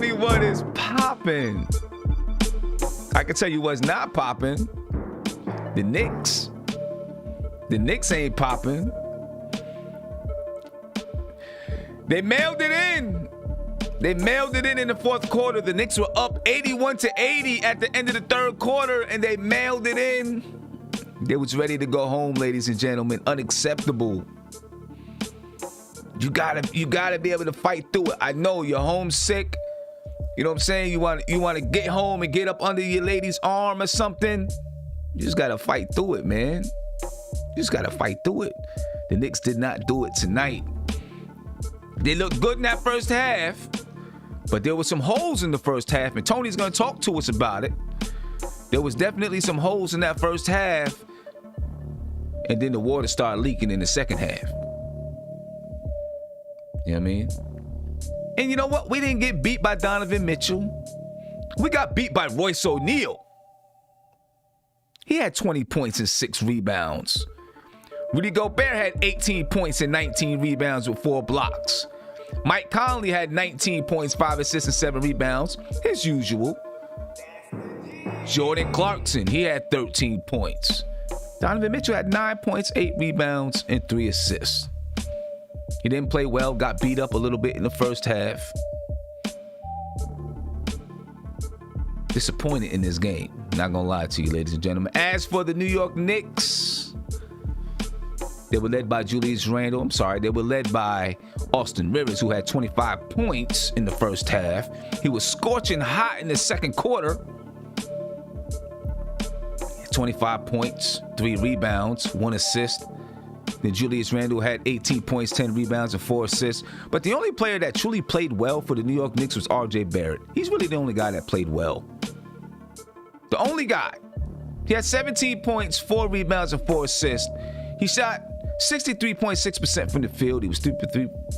me what is popping. I can tell you what's not popping. The Knicks. The Knicks ain't popping. They mailed it in. They mailed it in the fourth quarter. The Knicks were up 81-80 at the end of the third quarter, and they mailed it in. They was ready to go home, ladies and gentlemen. Unacceptable. You gotta be able to fight through it. I know you're homesick. You know what I'm saying? You want to get home and get up under your lady's arm or something. You just gotta fight through it, man. You just gotta fight through it. The Knicks did not do it tonight. They looked good in that first half, but there were some holes in the first half, and Tony's gonna talk to us about it. There was definitely some holes in that first half, and then the water started leaking in the second half. You know what I mean? And you know what? We didn't get beat by Donovan Mitchell. We got beat by Royce O'Neal. He had 20 points and 6 rebounds. Rudy Gobert had 18 points and 19 rebounds with 4 blocks. Mike Conley had 19 points, 5 assists, and 7 rebounds, his usual. Jordan Clarkson, he had 13 points. Donovan Mitchell had 9 points, 8 rebounds, and 3 assists. He didn't play well, got beat up a little bit in the first half. Disappointed in this game. Not gonna lie to you, ladies and gentlemen. As for the New York Knicks, they were led by Julius Randle. They were led by Austin Rivers, who had 25 points in the first half. He was scorching hot in the second quarter. 25 points, 3 rebounds, 1 assist. Then Julius Randle had 18 points, 10 rebounds, and 4 assists. But the only player that truly played well for the New York Knicks was R.J. Barrett. He's really the only guy that played well. The only guy. He had 17 points, 4 rebounds, and 4 assists. He shot 63.6% from the field. He was 3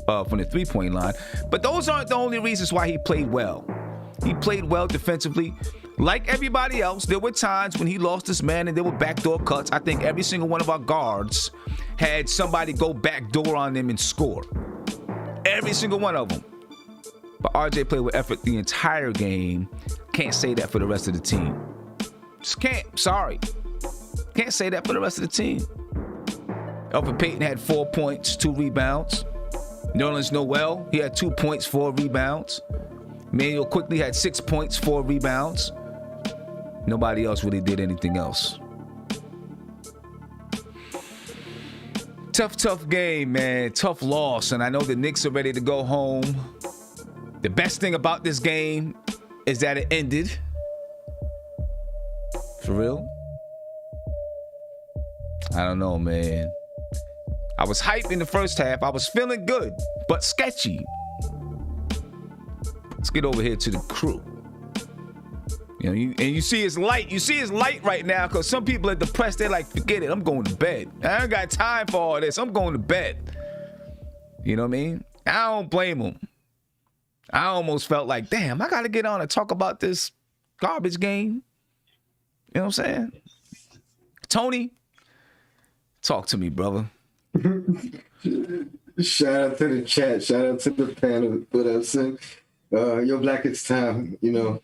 from the three-point line. But those aren't the only reasons why he played well. He played well defensively. Like everybody else, there were times when he lost his man and there were backdoor cuts. I think every single one of our guards had somebody go backdoor on them and score. Every single one of them. But RJ played with effort the entire game. Can't say that for the rest of the team. Just can't. Sorry. Can't say that for the rest of the team. Elfrid Payton had 4 points, 2 rebounds. Nerlens Noel, he had 2 points, 4 rebounds. Manuel quickly had 6 points, 4 rebounds. Nobody else really did anything else. Tough game, man. Tough loss. And I know the Knicks are ready to go home. The best thing about this game is that it ended. For real? I don't know, man. I was hyped in the first half. I was feeling good, but sketchy. Let's get over here to the crew. You know, you see his light. You see his light right now because some people are depressed. They're like, forget it. I'm going to bed. I ain't got time for all this. I'm going to bed. You know what I mean? I don't blame him. I almost felt like, damn, I got to get on and talk about this garbage game. You know what I'm saying? Tony, talk to me, brother. Shout out to the chat. Shout out to the panel. What up, son? Yo, Black, it's time. You know,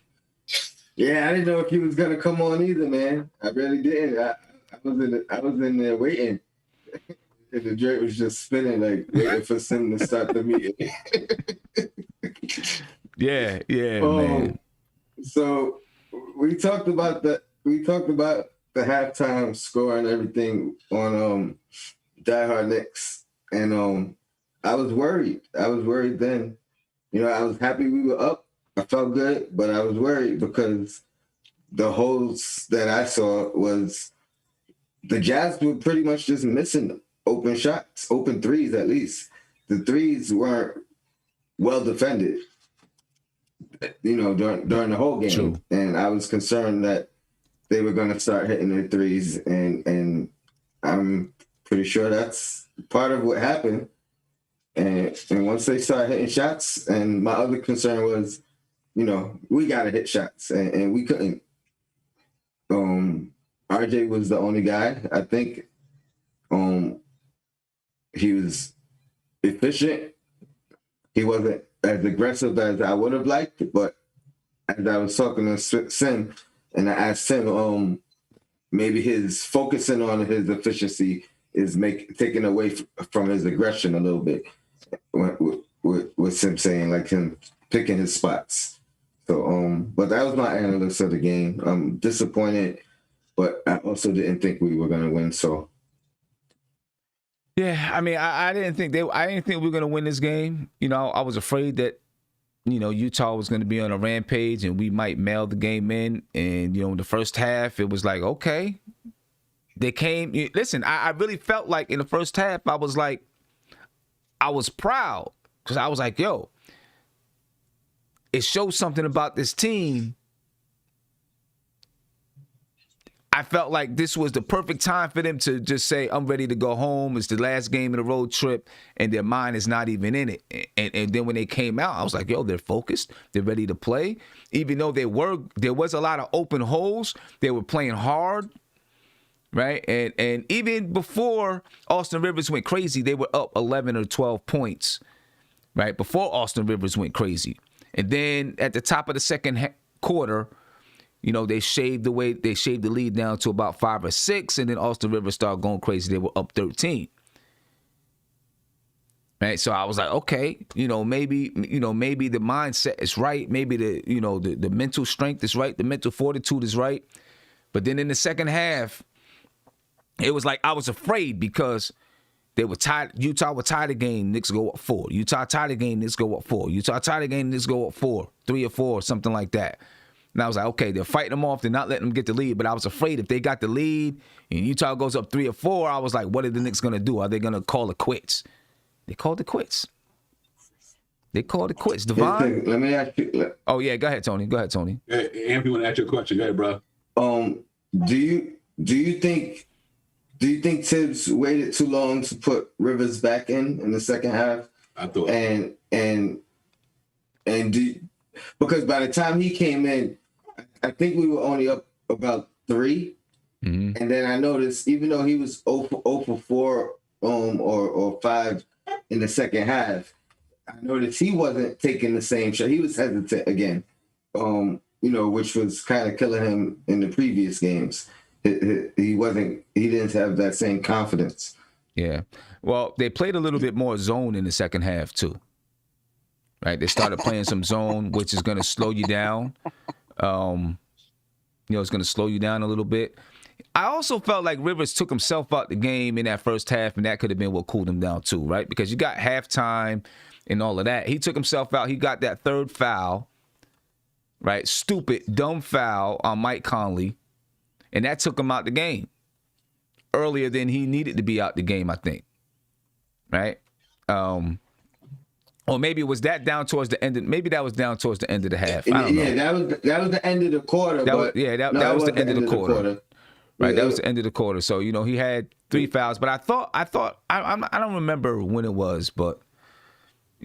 yeah, I didn't know if you was gonna come on either, man. I really didn't. I was in there waiting, and the Drake was just spinning, like waiting for Sim to start the meeting. Yeah, man. So we talked about the halftime score and everything on Die Hard Knicks, and I was worried. I was worried then. You know, I was happy we were up. I felt good, but I was worried because the holes that I saw was the Jazz were pretty much just missing open shots, open threes at least. The threes weren't well defended, you know, during the whole game. True. And I was concerned that they were going to start hitting their threes, and I'm pretty sure that's part of what happened. And once they start hitting shots, and my other concern was, you know, we got to hit shots, and we couldn't. RJ was the only guy. I think he was efficient. He wasn't as aggressive as I would have liked. But as I was talking to Sim, and I asked him, maybe his focusing on his efficiency is taking away from his aggression a little bit. With Sim saying, like, him picking his spots. So, but that was my analysis of the game. I'm disappointed, but I also didn't think we were going to win. So, yeah, I mean, I didn't think we were going to win this game. You know, I was afraid that, you know, Utah was going to be on a rampage and we might mail the game in. And, you know, in the first half, it was like, okay, they came. Listen, I really felt like in the first half, I was proud because I was like, yo, it shows something about this team. I felt like this was the perfect time for them to just say, I'm ready to go home. It's the last game of the road trip, and their mind is not even in it. And then when they came out, I was like, yo, they're focused. They're ready to play. Even though there was a lot of open holes, they were playing hard, right? And even before Austin Rivers went crazy, they were up 11 or 12 points, right? Before Austin Rivers went crazy. And then at the top of the second quarter, you know, they shaved the lead down to about 5 or 6, and then Austin Rivers started going crazy. They were up 13. Right? So I was like, okay, maybe the mindset is right. Maybe the mental strength is right. The mental fortitude is right. But then in the second half, it was like I was afraid because they were tied. Utah were tied the game. Knicks go up 4. Utah tied the game. Knicks go up 4. Utah tied the game. Knicks go up 4, 3 or 4, something like that. And I was like, okay, they're fighting them off. They're not letting them get the lead. But I was afraid if they got the lead and Utah goes up 3 or 4, I was like, what are the Knicks going to do? Are they going to call it quits? They called it quits. Devon? Let me ask you. Oh, yeah. Go ahead, Tony. Hey, Anthony, want to ask you a question. Go ahead, bro. Do you think Tibbs waited too long to put Rivers back in the second half? I thought. Because by the time he came in, I think we were only up about 3. Mm-hmm. And then I noticed, even though he was 0 for 4 or 5 in the second half, I noticed he wasn't taking the same shot. He was hesitant again, which was kind of killing him in the previous games. He didn't have that same confidence. Yeah. Well, they played a little bit more zone in the second half too. Right? They started playing some zone, which is going to slow you down. It's going to slow you down a little bit. I also felt like Rivers took himself out the game in that first half, and that could have been what cooled him down too, right? Because you got halftime and all of that. He took himself out. He got that third foul, right? Stupid, dumb foul on Mike Conley, and that took him out the game earlier than he needed to be out the game, I think, right? Or maybe it was that down towards the end. Maybe that was down towards the end of the half. I don't know. Yeah, that was the end of the quarter. That was the end of the quarter. Right, that was the end of the quarter. So he had 3 fouls, but I don't remember when it was, but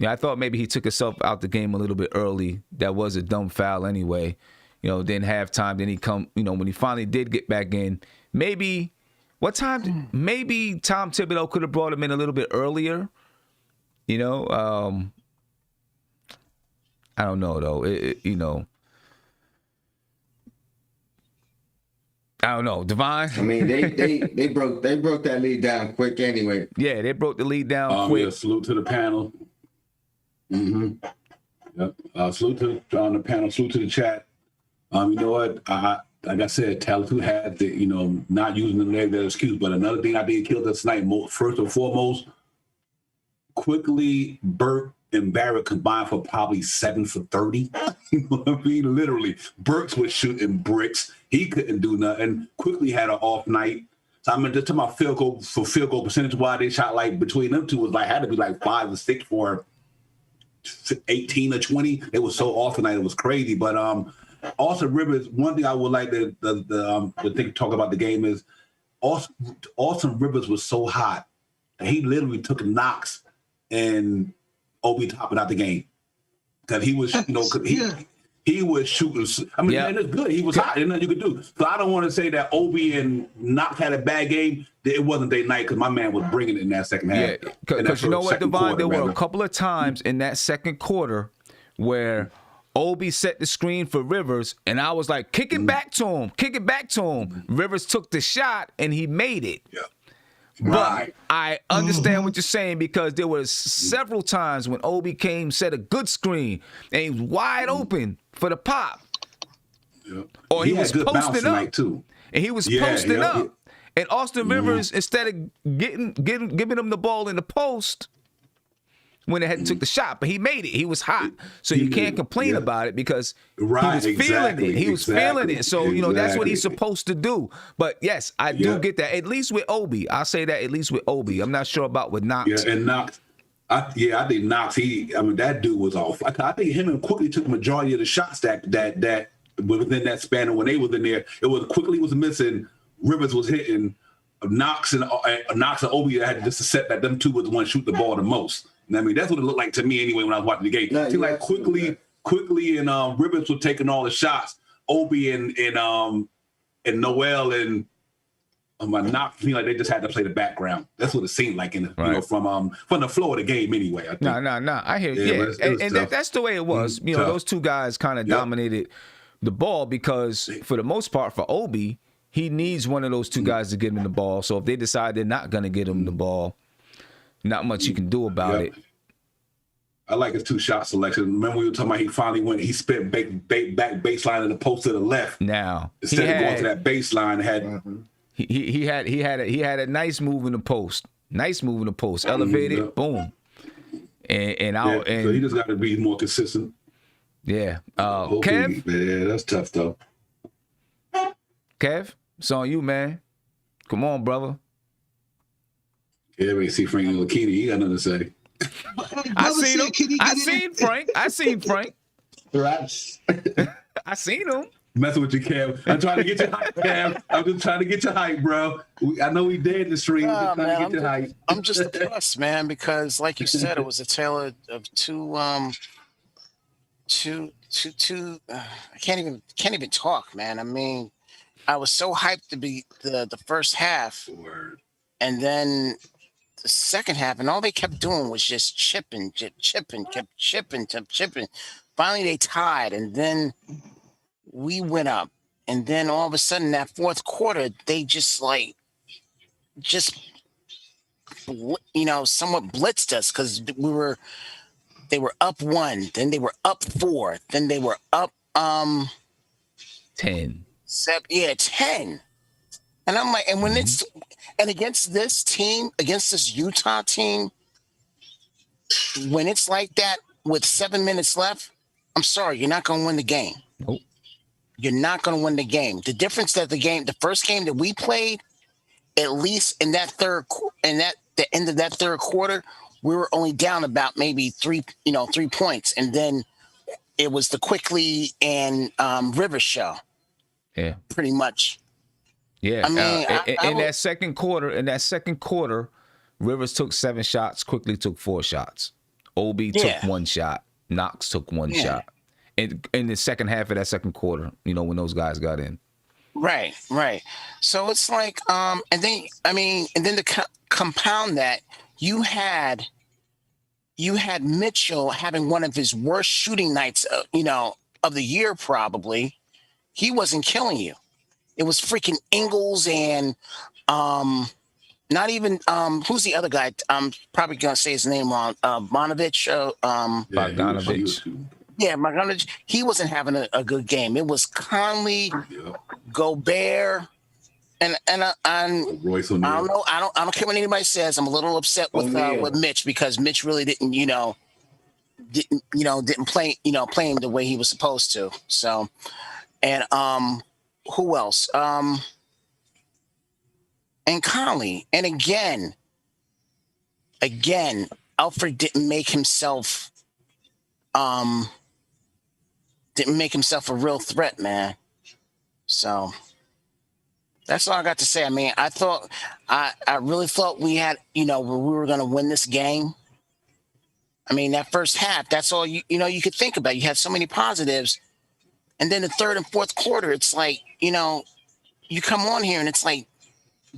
I thought maybe he took himself out the game a little bit early. That was a dumb foul anyway. Then halftime, then he when he finally did get back in. Maybe maybe Tom Thibodeau could have brought him in a little bit earlier. I don't know though. I don't know, Devon. I mean, they broke that lead down quick anyway. Yeah, they broke the lead down quick. Yeah, salute to the panel. Mm-hmm. Yep. Salute to the panel. Salute to the chat. You know what? Like I said, Talentu had the not using the negative excuse, but another thing I did kill this night. First and foremost, quickly Burke and Barrett combined for probably 7 for 30. You know what I mean? Literally, Burks was shooting bricks. He couldn't do nothing. Quickly had an off night. So I mean, just to my field goal percentage, why they shot like between them two had to be like 5 or 6 for 18 or 20. They were so off tonight, it was crazy. But Austin Rivers, one thing I would like to talk about the game is Austin Rivers was so hot. He literally took knocks and Obi topping out the game because he was, he was shooting. I mean, and it's good. He was hot. There's nothing you could do. So I don't want to say that Obi and Knox had a bad game. It wasn't their night because my man was bringing it in that second half. Yeah, because you know what, Devon? There were a couple of times in that second quarter where Obi set the screen for Rivers, and I was like, kick it back to him. Kick it back to him. Rivers took the shot, and he made it. Yeah. But I understand what you're saying because there were several times when Obi came, set a good screen, and he was wide open for the pop. Yeah. Or he was posting up. Too. And he was posting up. And Austin Rivers, instead of giving him the ball in the post, went ahead and took the shot, but he made it. He was hot. So you can't complain about it because he was feeling it. He was feeling it. So, that's what he's supposed to do. But, yes, I do get that. At least with Obi. I'll say that at least with Obi. I'm not sure about with Knox. Yeah, and Knox. I think Knox, that dude was off. I think him and Quickly took the majority of the shots that within that span. And when they was in there, it was Quickly was missing. Rivers was hitting. Knox and Obi had just a set that them two was the ones shoot the ball the most. I mean, that's what it looked like to me anyway when I was watching the game. It seemed like quickly and Rivers were taking all the shots. Obi and Noel and Knox seemed like they just had to play the background. That's what it seemed like from the floor of the game anyway. I think. No. I hear you. And that's the way it was. Those two guys kind of dominated the ball because for the most part for Obi, he needs one of those two guys to get him the ball. So if they decide they're not going to get him the ball, not much you can do about it. I like his two shot selection. Remember we were talking about he finally went. He spent back baseline in the post to the left. Now instead of going to that baseline, he had a nice move in the post. Elevated, boom, and so he just got to be more consistent. Yeah, Kev. Yeah, that's tough though. Kev, it's on you, man. Come on, brother. Yeah, we see Frank Lakini. He got nothing to say. I seen Frank. Right. I seen him. Messing with you, Kev. I'm trying to get you hype, Kev. I'm just trying to get you hype, bro. I know we dead in the stream. I'm just depressed, man, because like you said, it was a tale of two. I can't even talk, man. I mean, I was so hyped to be the first half, and then the second half, and all they kept doing was just chipping. Finally, they tied, and then we went up, and then all of a sudden, that fourth quarter, they somewhat blitzed us because they were up 1, then they were up 4, then they were up 10. 10. And I'm like, and when it's against this team, against this Utah team, when it's like that with 7 minutes left, I'm sorry, you're not going to win the game. Nope. You're not going to win the game. The difference that the first game that we played, at least in that the end of that third quarter, we were only down about maybe 3 points, and then it was the Quickly and Rivers show. Yeah, pretty much. Yeah, I mean, in that second quarter, Rivers took 7 shots. Quickly took 4 shots. Obi took 1 shot. Knox took 1 shot. In the second half of that second quarter, when those guys got in. Right. So it's like, and then to compound that, you had Mitchell having one of his worst shooting nights, of the year probably. He wasn't killing you. It was freaking Ingles and not even who's the other guy? I'm probably gonna say his name wrong. Bogdanovich. Bogdanovich. Yeah, Bogdanovich. He wasn't having a good game. It was Conley, Gobert, and Royce O'Neal. I don't care what anybody says. I'm a little upset with Mitch because Mitch really didn't play him the way he was supposed to. So, and who else? And Conley. And again, Alfred didn't make himself a real threat, man. So that's all I got to say. I mean, I really thought we had, we were going to win this game. I mean, that first half, that's all you could think about. You had so many positives, And then the third and fourth quarter, it's like, you come on here and it's like,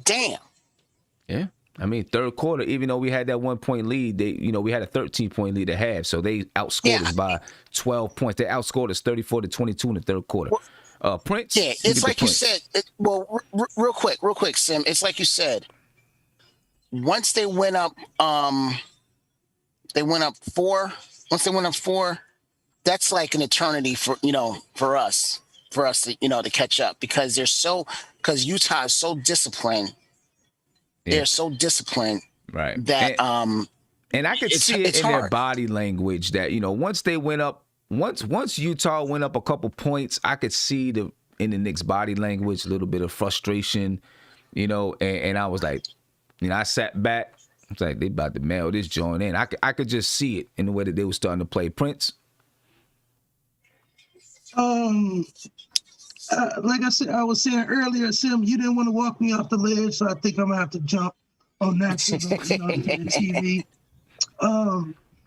damn. Yeah. I mean, third quarter, even though we had that 1-point lead, we had a 13-point lead at half, so they outscored us by 12 points. They outscored us 34-22 in the third quarter. Prince? Yeah, it's like you said. Real quick, Sim. It's like you said. Once they went up, four. Once they went up four, that's like an eternity for us to to catch up because Utah is so disciplined. Yeah. They're so disciplined, right? That and I could see it in hard. Their body language that once they went up, once Utah went up a couple points, I could see in the Knicks' body language a little bit of frustration, and I was like, I sat back. I was like, they about to mail this joint in. I could just see it in the way that they were starting to play. Prince. Like I was saying earlier, Sim, you didn't want to walk me off the ledge, so I think I'm gonna have to jump on that to the TV.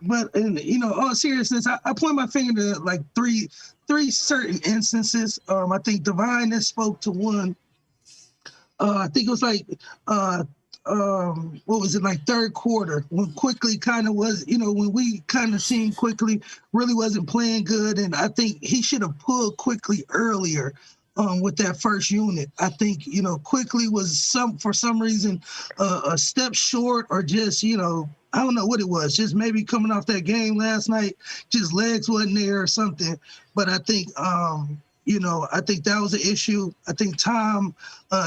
But in all seriousness, I point my finger to like three certain instances. I think Divine has spoke to one. I think it was like what was it, like third quarter when Quickly kind of was, when we kind of seen Quickly really wasn't playing good, and I think he should have pulled Quickly earlier with that first unit. I think Quickly was for some reason a step short, or just I don't know what it was, just maybe coming off that game last night, just legs wasn't there or something. But I think I think that was an issue. I think Tom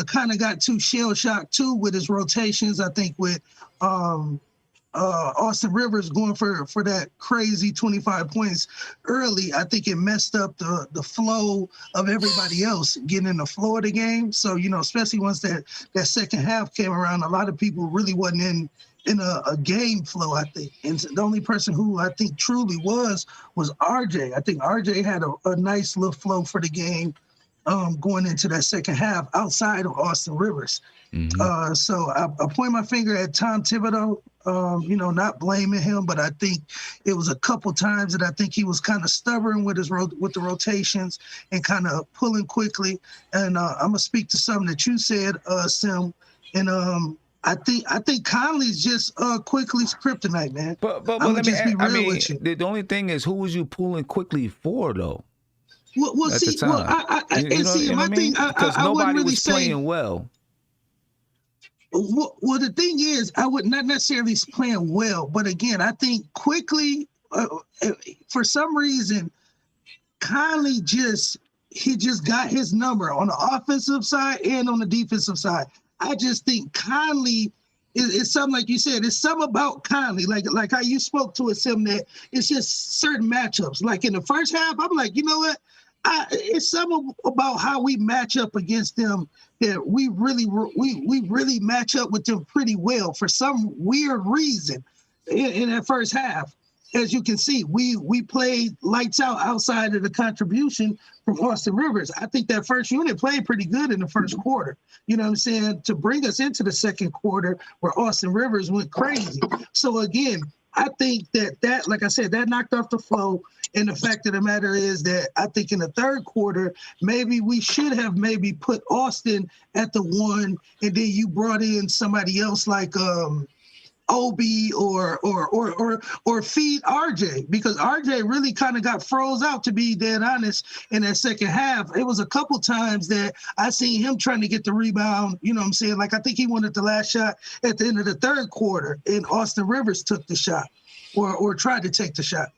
kind of got too shell-shocked, too, with his rotations. I think with Austin Rivers going for that crazy 25 points early, I think it messed up the flow of everybody else getting in the flow of the game. So, especially once that second half came around, a lot of people really wasn't in a game flow, I think. And the only person who I think truly was RJ. I think RJ had a nice little flow for the game going into that second half outside of Austin Rivers. Mm-hmm. So I point my finger at Tom Thibodeau, not blaming him, but I think it was a couple times that I think he was kind of stubborn with the rotations and kind of pulling quickly. And I'm going to speak to something that you said, Sim, and I think Conley's just Quickly's kryptonite, man. But let me be real with you. The only thing is, who was you pulling Quickly for, though? Well, at see, the time. Because nobody was playing well. Well, the thing is, I would not necessarily playing well, but again, I think Quickly, for some reason, Conley just got his number on the offensive side and on the defensive side. I just think Conley is something, like you said, it's something about Conley, like how you spoke to it, Sim, that it's just certain matchups. Like in the first half, I'm like, you know what? It's something about how we match up against them that we really match up with them pretty well for some weird reason in that first half. As you can see, we played lights out outside of the contribution from Austin Rivers. I think that first unit played pretty good in the first quarter. You know what I'm saying? To bring us into the second quarter where Austin Rivers went crazy. So again, I think that, like I said, that knocked off the flow. And the fact of the matter is that I think in the third quarter, maybe we should have put Austin at the one, and then you brought in somebody else like Obi or feed RJ, because RJ really kind of got froze out, to be dead honest, in that second half. It was a couple times that I seen him trying to get the rebound, you know what I'm saying? Like I think he wanted the last shot at the end of the third quarter, and Austin Rivers took the shot or tried to take the shot.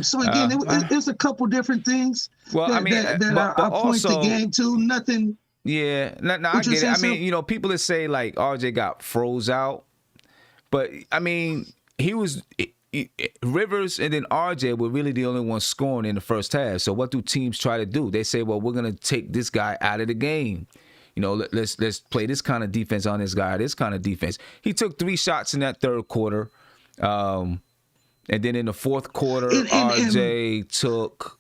So again, it's a couple different things that I point the game to. Nothing. Yeah, no, I get it. I mean, people that say like RJ got froze out. But, I mean, Rivers and then RJ were really the only ones scoring in the first half. So what do teams try to do? They say, well, we're going to take this guy out of the game. Let's play this kind of defense on this guy, this kind of defense. He took 3 shots in that third quarter. And then in the fourth quarter, RJ took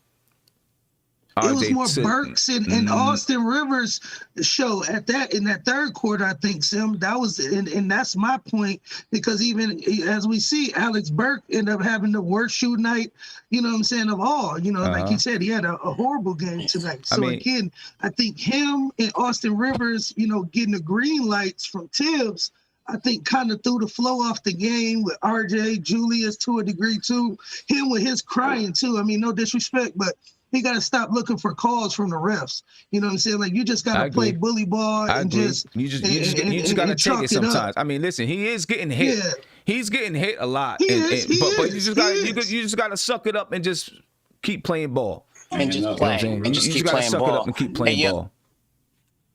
it was more took- Burks and Austin Rivers show in that third quarter. I think Sim, that was and that's my point, because even as we see, Alex Burke ended up having the worst shooting night, you know what I'm saying, of all. You know, like you said, he had a horrible game tonight. So again, I think him and Austin Rivers, you know, getting the green lights from Tibbs, I think kind of threw the flow off the game with RJ, Julius to a degree too. Him with his crying too. I mean, no disrespect, but he got to stop looking for calls from the refs. You know what I'm saying? Like, you just got to play bully ball and just you just got to take it sometimes. I mean, listen, he is getting hit. Yeah. He's getting hit a lot. He But is. you just got to suck it up and just keep playing ball. And just You know what play. I'm saying? And just You keep got to playing suck it ball. up and keep playing ball.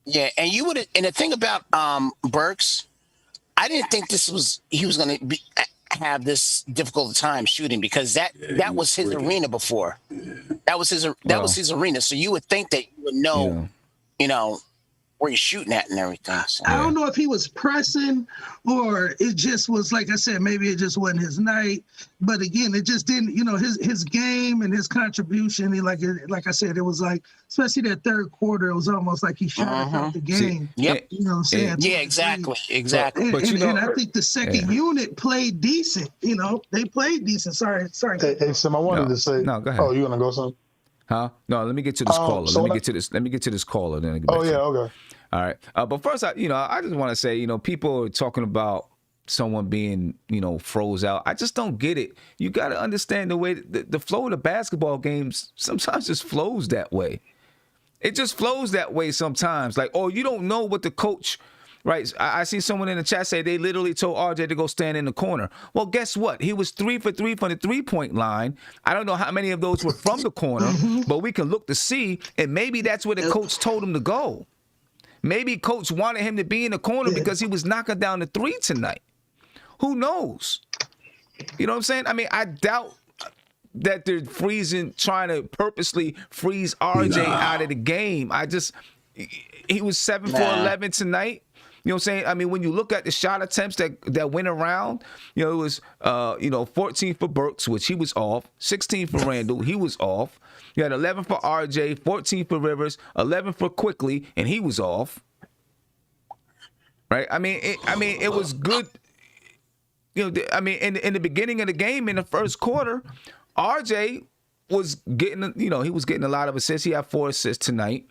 Yeah, and you would. And the thing about Burks, I didn't think he was going to have this difficult time shooting, because that was his arena before. That was his arena. So you would think that you would know, you know, where you're shooting at and everything. So. I don't know if he was pressing or it just was, like I said, maybe it just wasn't his night. But again, it just didn't, you know, his game and his contribution. Like I said, it was like, especially that third quarter, it was almost like he shot us out the game. Yep. You know what I'm saying? Yeah, exactly. And I think the second unit played decent. You know, they played decent. Sorry. Hey, Sim, I wanted to say. No, go ahead. Oh, you gonna go some? Huh? No, let me get to this caller. so Let me get to this caller. Then. Okay. All right. But first, I just want to say, you know, people are talking about someone being, you know, froze out. I just don't get it. You got to understand the way the flow of the basketball games sometimes just flows that way. It just flows that way sometimes. Like, oh, you don't know what the coach, right? I see someone in the chat say they literally told RJ to go stand in the corner. Well, guess what? He was 3 for 3 from the three-point line. I don't know how many of those were from the corner, but we can look to see, and maybe that's where the coach told him to go. Maybe coach wanted him to be in the corner because he was knocking down the three tonight. Who knows? You know what I'm saying? I mean, I doubt that they're trying to purposely freeze RJ out of the game. He was 7 for 11 tonight. You know what I'm saying? I mean, when you look at the shot attempts that went around, you know, it was, 14 for Burks, which he was off, 16 for Randall, he was off. You had 11 for RJ, 14 for Rivers, 11 for Quickly, and he was off. Right? I mean, it was good. You know, I mean, in the beginning of the game, in the first quarter, RJ was getting, he was getting a lot of assists. He had 4 assists tonight.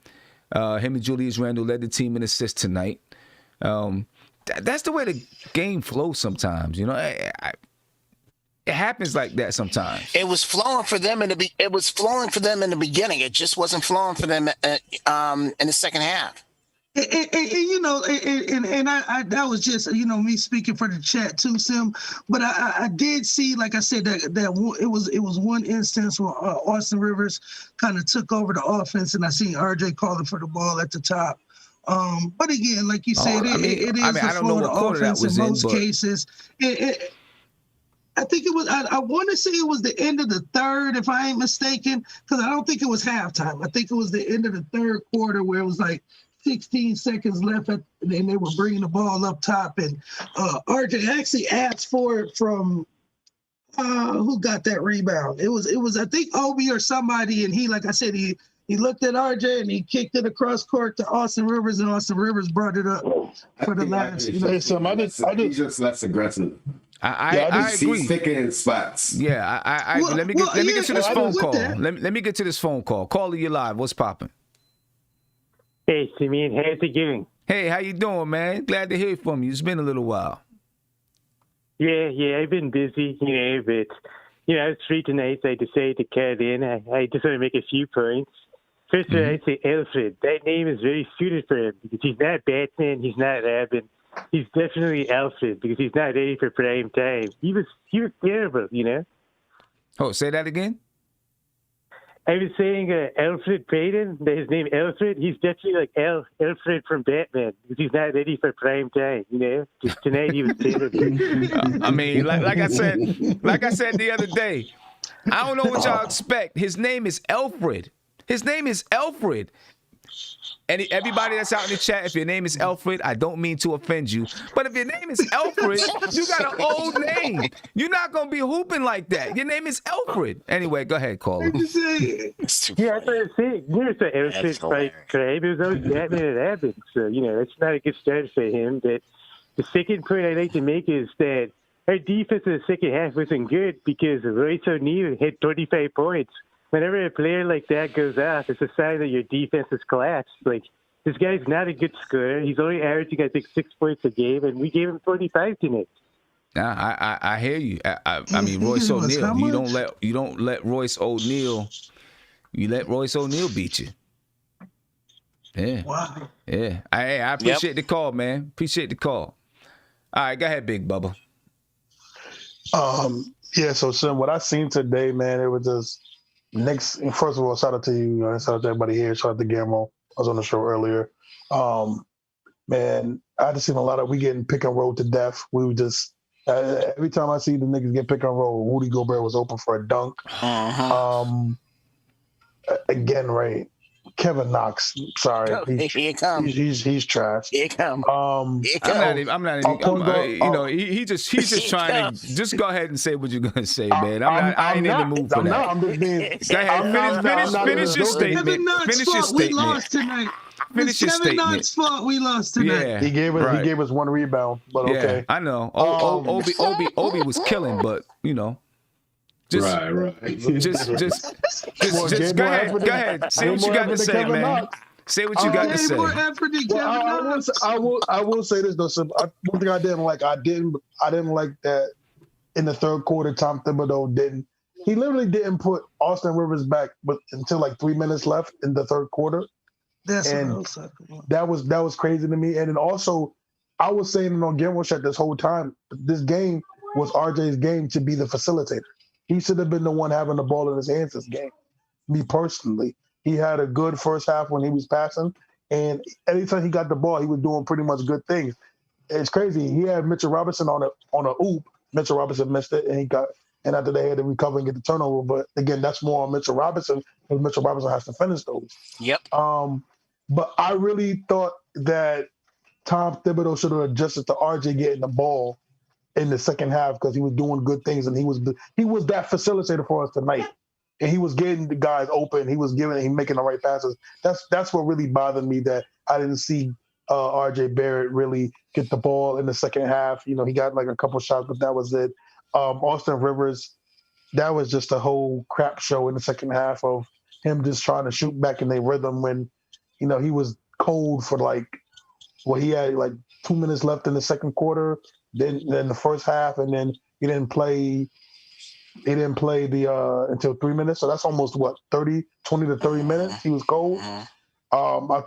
Him and Julius Randle led the team in assists tonight. That's the way the game flows sometimes. You know, it happens like that sometimes. It was flowing for them in the beginning. It just wasn't flowing for them in the second half. And that was just, me speaking for the chat too, Sim. But I did see, like I said, that it was one instance where Austin Rivers kind of took over the offense, and I seen RJ calling for the ball at the top. But again, like you said, it is the flow of the offense in most cases. I think it was. I want to say it was the end of the third, if I ain't mistaken, because I don't think it was halftime. I think it was the end of the third quarter where it was like 16 seconds left, and they were bringing the ball up top, and RJ actually asked for it from who got that rebound. It was I think Obi or somebody, and he, like I said, he looked at RJ and he kicked it across court to Austin Rivers, and Austin Rivers brought it up for the last. He's just less aggressive. I agree. He's picking spots. Yeah, I let me get to this phone call. Let me get to this phone call. Caller, you live. What's popping? Hey, Simeon, how's it going? Hey, how you doing, man? Glad to hear from you. It's been a little while. Yeah, I've been busy, but, it's 3 tonight, so I decided to call in. I just want to make a few points. First of all, I'd say Alfred. That name is very suited for him because he's not Batman, he's not Robin. He's definitely Alfred because he's not ready for prime time. He was terrible, Oh, say that again? I was saying Alfred Payton, his name Alfred, he's definitely like Alfred from Batman because he's not ready for prime time, Just tonight he was terrible. I mean, like I said the other day, I don't know what y'all expect. His name is Alfred. Everybody that's out in the chat, if your name is Alfred, I don't mean to offend you, but if your name is Alfred, you got an old name. You're not gonna be hooping like that. Your name is Alfred. Anyway, go ahead, caller. Yeah, that's what I'm saying. Here's the Alfred fight crime. It was always Batman and Abbott, so that's not a good start for him. But the second point I'd like to make is that our defense in the second half wasn't good because Royce O'Neal hit 25 points. Whenever a player like that goes off, it's a sign that your defense is collapsed. Like, this guy's not a good scorer. He's only averaging, I think, 6 points a game, and we gave him 45 tonight. I hear you. I mean, Royce O'Neal. You don't let Royce O'Neal. You let Royce O'Neal beat you. Yeah. Wow. Yeah. I appreciate the call, man. Appreciate the call. All right, go ahead, Big Bubba. Yeah. So, Sim, what I seen today, man, it was just. Knicks, first of all, shout out to you, shout out to everybody here, shout out to Gamro. I was on the show earlier. Man, I just seen we getting pick and roll to death. We would just, every time I see the niggas get pick and roll, Rudy Gobert was open for a dunk. Again, right, Kevin Knox, sorry. Here it comes. He's trash. Here it comes. I'm not even. He's just trying to just go ahead and say what you're gonna say, man. I ain't in the mood for that. I'm just being. Go ahead, finish your statement. Finish your statement. We lost tonight. Finish your statement. Kevin Knox's fault we lost tonight. Yeah, he gave us one rebound, but okay. I know. Obi was killing, but Just go ahead. Say what you got to say, man. Say what you got to say. I will say this though. One thing I didn't like that in the third quarter. Tom Thibodeau literally didn't put Austin Rivers back until like 3 minutes left in the third quarter. That was crazy to me. And then also, I was saying on Gamble Chat this whole time, this game was RJ's game to be the facilitator. He should have been the one having the ball in his hands this game. Me personally, he had a good first half when he was passing, and anytime he got the ball, he was doing pretty much good things. It's crazy. He had Mitchell Robinson on a oop. Mitchell Robinson missed it, and after they had to recover and get the turnover. But again, that's more on Mitchell Robinson because Mitchell Robinson has to finish those. Yep. But I really thought that Tom Thibodeau should have adjusted to RJ getting the ball in the second half because he was doing good things and he was that facilitator for us tonight. And he was getting the guys open. He was making the right passes. That's what really bothered me, that I didn't see RJ Barrett really get the ball in the second half. He got like a couple shots, but that was it. Austin Rivers, that was just a whole crap show in the second half of him just trying to shoot back in their rhythm when, he was cold for he had like 2 minutes left in the second quarter. Then the first half, and then he didn't play until 3 minutes. So that's almost 20 to 30 minutes. He was cold. I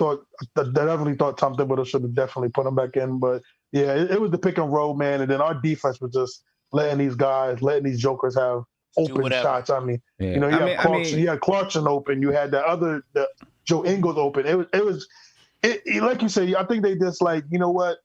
definitely thought Tom Thibodeau should have definitely put him back in. But yeah, it was the pick and roll, man. And then our defense was just letting these jokers have open shots. I mean, you had Clarkson open. You had the Joe Ingles open. It was like you said, I think they just you know what?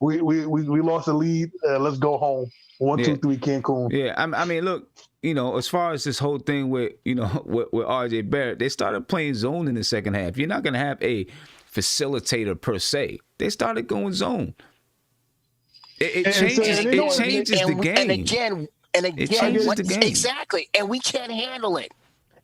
we lost the lead. Let's go home. 1, 2, 3, Cancun. Yeah, I mean, look, as far as this whole thing with RJ Barrett, they started playing zone in the second half. You're not going to have a facilitator per se. They started going zone. It changes the game. And again, it changes the game. Exactly, and we can't handle it.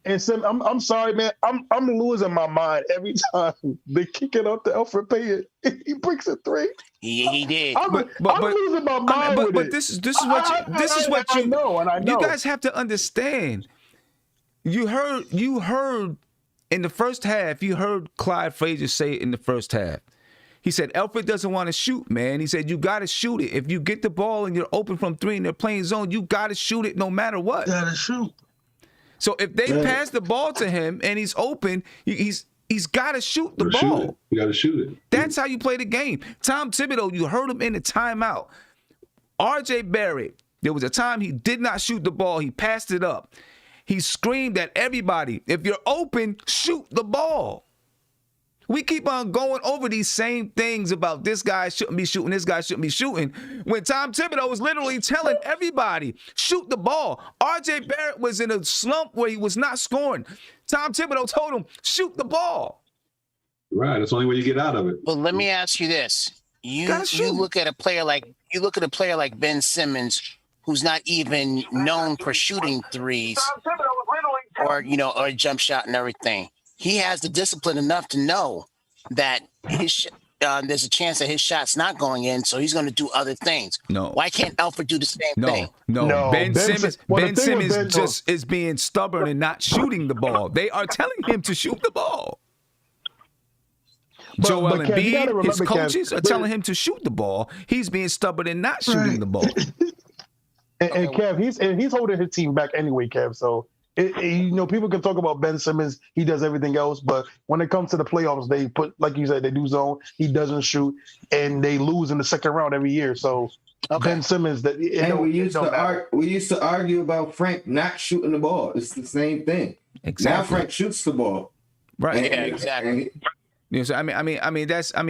And Sim, I'm sorry, man. I'm losing my mind every time they kick it up to Alfred Payton. He breaks a three. He did. I'm losing my mind. But this is what you know, and I know. You guys have to understand. You heard in the first half. You heard Clyde Frazier say it in the first half. He said Alfred doesn't want to shoot, man. He said you got to shoot it. If you get the ball and you're open from three and they're playing zone, you got to shoot it no matter what. Got to shoot. So if they pass the ball to him and he's open, he's got to shoot the ball. You got to shoot it. That's how you play the game. Tom Thibodeau, you heard him in the timeout. RJ Barrett, there was a time he did not shoot the ball. He passed it up. He screamed at everybody, if you're open, shoot the ball. We keep on going over these same things about this guy shouldn't be shooting, this guy shouldn't be shooting, when Tom Thibodeau was literally telling everybody, shoot the ball. RJ Barrett was in a slump where he was not scoring. Tom Thibodeau told him, shoot the ball. Right. That's the only way you get out of it. But let me ask you this: you look at a player like Ben Simmons, who's not even known for shooting threes, or or a jump shot and everything. He has the discipline enough to know that there's a chance that his shot's not going in, so he's going to do other things. No. Why can't Alfred do the same thing? No. Ben Simmons just is being stubborn and not shooting the ball. They are telling him to shoot the ball. Joel Embiid, his coaches are telling him to shoot the ball. He's being stubborn and not shooting the ball. And Kev, he's holding his team back anyway, Kev. So people can talk about Ben Simmons. He does everything else, but when it comes to the playoffs, they put, like you said, they do zone. He doesn't shoot, and they lose in the second round every year. So Ben Simmons, we used to argue about Frank not shooting the ball. It's the same thing. Exactly. Now Frank shoots the ball. Right. Exactly.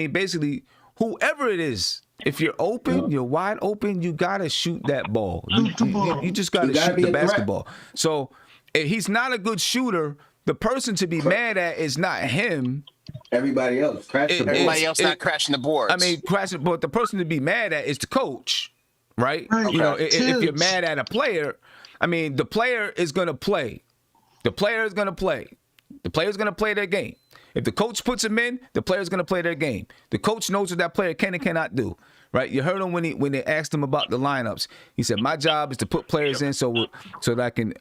Basically, whoever it is, if you're open, you're wide open, you gotta shoot that ball. You just gotta shoot the basketball. So if he's not a good shooter, the person to be mad at is not him. Everybody else crashing not crashing the boards. But the person to be mad at is the coach, right? Okay. If you're mad at a player, the player is gonna play. The player is gonna play. The player's gonna play their game. If the coach puts him in, the player's going to play their game. The coach knows what that player can and cannot do, right? You heard him when they asked him about the lineups. He said, my job is to put players in so that I can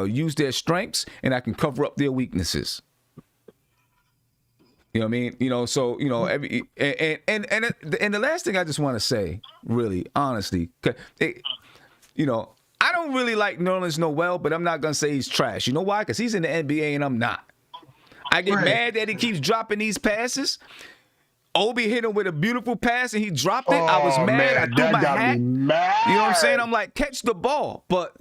use their strengths and I can cover up their weaknesses. You know what I mean? And the last thing I just want to say, really, honestly, I don't really like Nerlens Noel, but I'm not going to say he's trash. You know why? Because he's in the NBA and I'm not. I get mad that he keeps dropping these passes. Obi hit him with a beautiful pass and he dropped it. I was mad. Man, I threw my hat. You know what I'm saying? I'm like, catch the ball. But,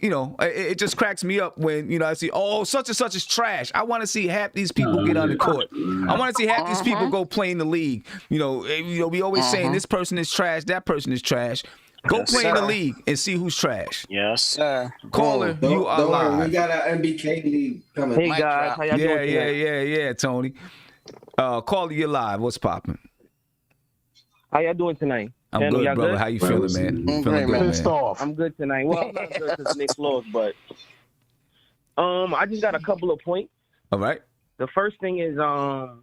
it just cracks me up when, I see, such and such is trash. I want to see half these people get on the court. I want to see half these people go play in the league. We always saying this person is trash, that person is trash. Go play in the league and see who's trash. Yes, sir. Caller, you are live. We got our MBK league coming. Hey, guys. How y'all doing tonight? Yeah, Tony. Caller, you're live. What's popping? How y'all doing tonight? I'm good, brother. Good? How you feeling, man? Feeling good, pissed off. I'm good tonight. Well, I'm not good because Knicks lost, but I just got a couple of points. All right. The first thing is IQ.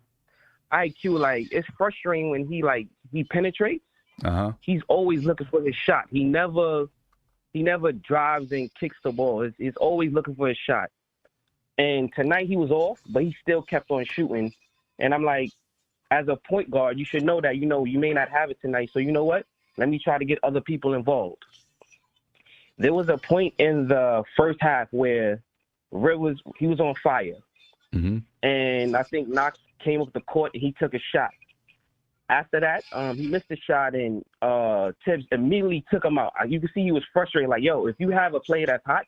It's frustrating when he penetrates. He's always looking for his shot. He never drives and kicks the ball. He's always looking for his shot. And tonight he was off, but he still kept on shooting. And I'm like, as a point guard, you should know that, you may not have it tonight. So you know what? Let me try to get other people involved. There was a point in the first half where he was on fire. Mm-hmm. And I think Knox came up the court and he took a shot. After that, he missed the shot, and Tibbs immediately took him out. You can see he was frustrated. Like, yo, if you have a player that's hot,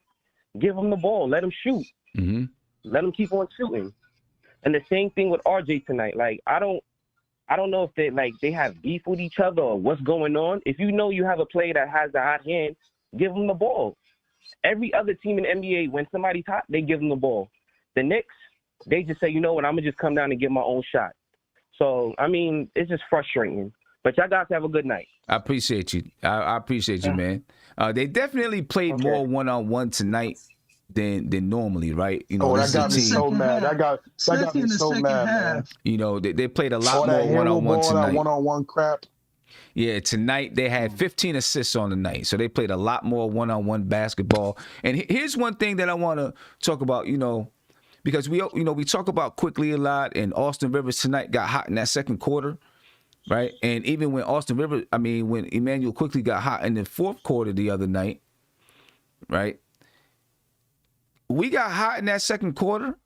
give him the ball. Let him shoot. Mm-hmm. Let him keep on shooting. And the same thing with RJ tonight. I don't know if they have beef with each other or what's going on. If you know you have a player that has the hot hand, give him the ball. Every other team in the NBA, when somebody's hot, they give them the ball. The Knicks, they just say, you know what, I'm going to just come down and get my own shot. So, it's just frustrating. But y'all guys have a good night. I appreciate you. I appreciate you, man. They definitely played more one-on-one tonight than normally, right? That got me so mad. That got me so mad, man. They played a lot more one-on-one tonight. One-on-one crap. Yeah, tonight they had 15 assists on the night. So they played a lot more one-on-one basketball. And here's one thing that I want to talk about, because we talk about quickly a lot, and Austin Rivers tonight got hot in that second quarter, right? And even when when Emmanuel quickly got hot in the fourth quarter the other night, right? We got hot in that second quarter,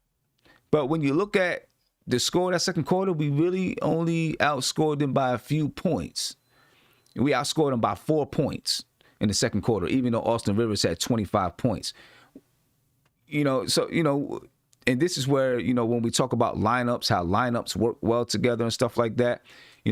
but when you look at the score of that second quarter, we really only outscored them by a few points. We outscored them by 4 points in the second quarter, even though Austin Rivers had 25 points. And this is where, when we talk about lineups, how lineups work well together and stuff like that,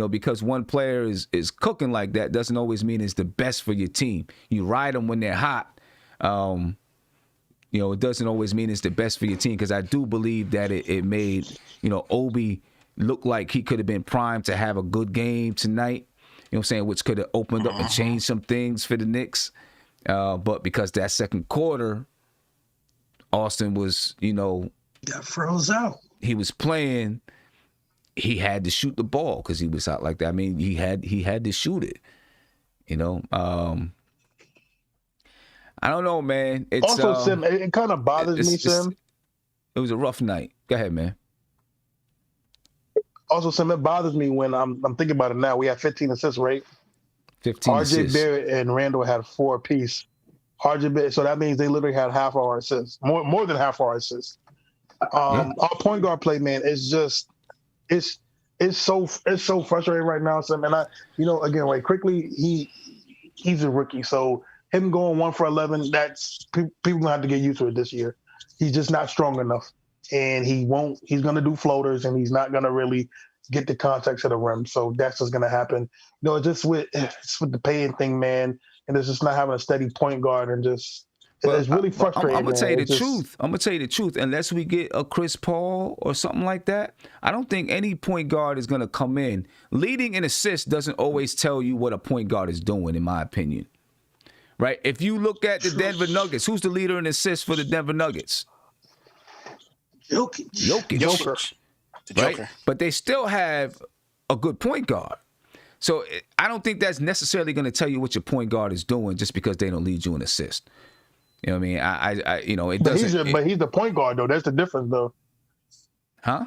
because one player is cooking like that doesn't always mean it's the best for your team. You ride them when they're hot. It doesn't always mean it's the best for your team, because I do believe that it made, Obi looked like he could have been primed to have a good game tonight. You know what I'm saying? Which could have opened up and changed some things for the Knicks. But because that second quarter, Austin was, got froze out. He was playing. He had to shoot the ball because he was out like that. I mean, he had to shoot it. I don't know, man. It's also, Sim, it kind of bothers me, Sim. It was a rough night. Go ahead, man. Also, Sim, it bothers me when I'm thinking about it now. We had 15 assists, right? 15 assists. RJ Barrett and Randall had 4 apiece. RJ Barrett, so that means they literally had half our assists, more than half our assists. Our point guard play, man, is just it's so frustrating right now, Sim. And again, like quickly, he's a rookie, so him going 1 for 11, that's people gonna have to get used to it this year. He's just not strong enough, and he's gonna do floaters, and he's not gonna really get the context of the rim. So that's just gonna happen. It's with the paying thing, man, and it's just not having a steady point guard, and just it's really frustrating. I'm gonna tell you the truth. I'm gonna tell you the truth. Unless we get a Chris Paul or something like that, I don't think any point guard is gonna come in. Leading an assist doesn't always tell you what a point guard is doing, in my opinion. Right? If you look at the Denver Nuggets, who's the leader in assists for the Denver Nuggets? Jokic. Joker. Right? But they still have a good point guard. So I don't think that's necessarily going to tell you what your point guard is doing just because they don't lead you in assist. You know what I mean? It doesn't. But he's the point guard, though. That's the difference, though. Huh?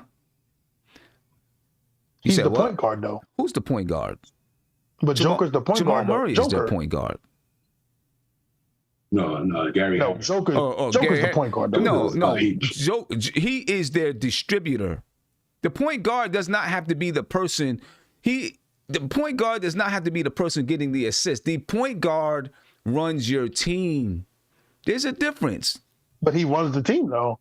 He's the point guard, though. Who's the point guard? But Joker's the point guard. Jamal Murray is their point guard. No, Gary. No, Joker's the point guard. Though. No. He is their distributor. The point guard does not have to be the person. The point guard does not have to be the person getting the assist. The point guard runs your team. There's a difference. But he runs the team, though.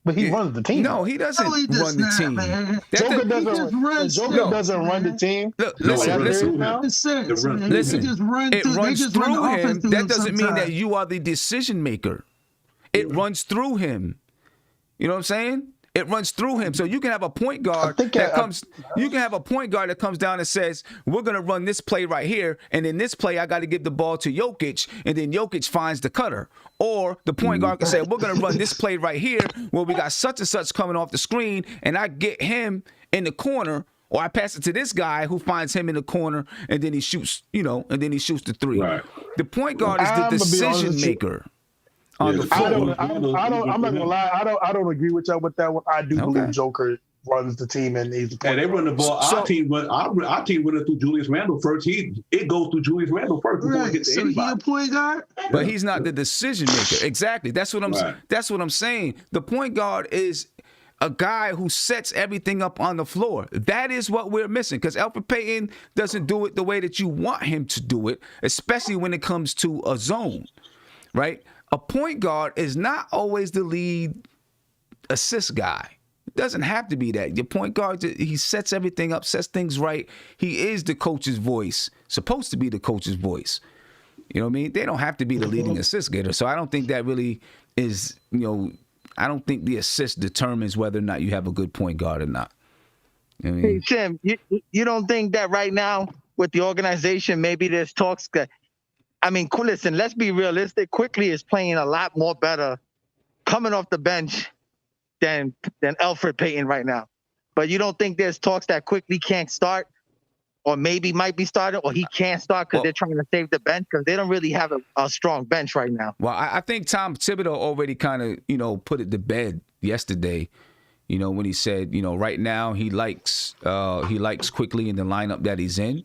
Runs the team. No, he doesn't run the team. Joker doesn't run the team. Look, listen. It runs through him. That doesn't mean that you are the decision maker. It runs through him. You know what I'm saying? It runs through him. So you can have a point guard you can have a point guard that comes down and says, we're going to run this play right here. And in this play, I got to give the ball to Jokic. And then Jokic finds the cutter. Or the point guard can say, we're going to run this play right here where we got such and such coming off the screen. And I get him in the corner. Or I pass it to this guy who finds him in the corner. And then he shoots, and then he shoots the three. Right. The point guard is the decision maker. On the floor. I'm not gonna lie. I don't agree with y'all with that one. I do believe Joker runs the team and he's the point. They run the ball. Our team run it through Julius Randle first. It goes through Julius Randle first before it gets to anybody. He a point guard, but he's not the decision maker. Exactly. That's what I'm saying. The point guard is a guy who sets everything up on the floor. That is what we're missing because Elfrid Payton doesn't do it the way that you want him to do it, especially when it comes to a zone, right? A point guard is not always the lead assist guy. It doesn't have to be that. Your point guard, he sets everything up, sets things right. He is the coach's voice, supposed to be the coach's voice. You know what I mean? They don't have to be the leading assist getter. So I don't think that really is, I don't think the assist determines whether or not you have a good point guard or not. You know what I mean? Hey, Tim, you don't think that right now with the organization, maybe there's talks that, listen, let's be realistic. Quickly is playing a lot more better coming off the bench than Elfrid Payton right now. But you don't think there's talks that Quickly can't start or maybe might be starting or he can't start because they're trying to save the bench because they don't really have a strong bench right now. Well, I think Tom Thibodeau already kind of, put it to bed yesterday, when he said, right now he likes Quickly in the lineup that he's in.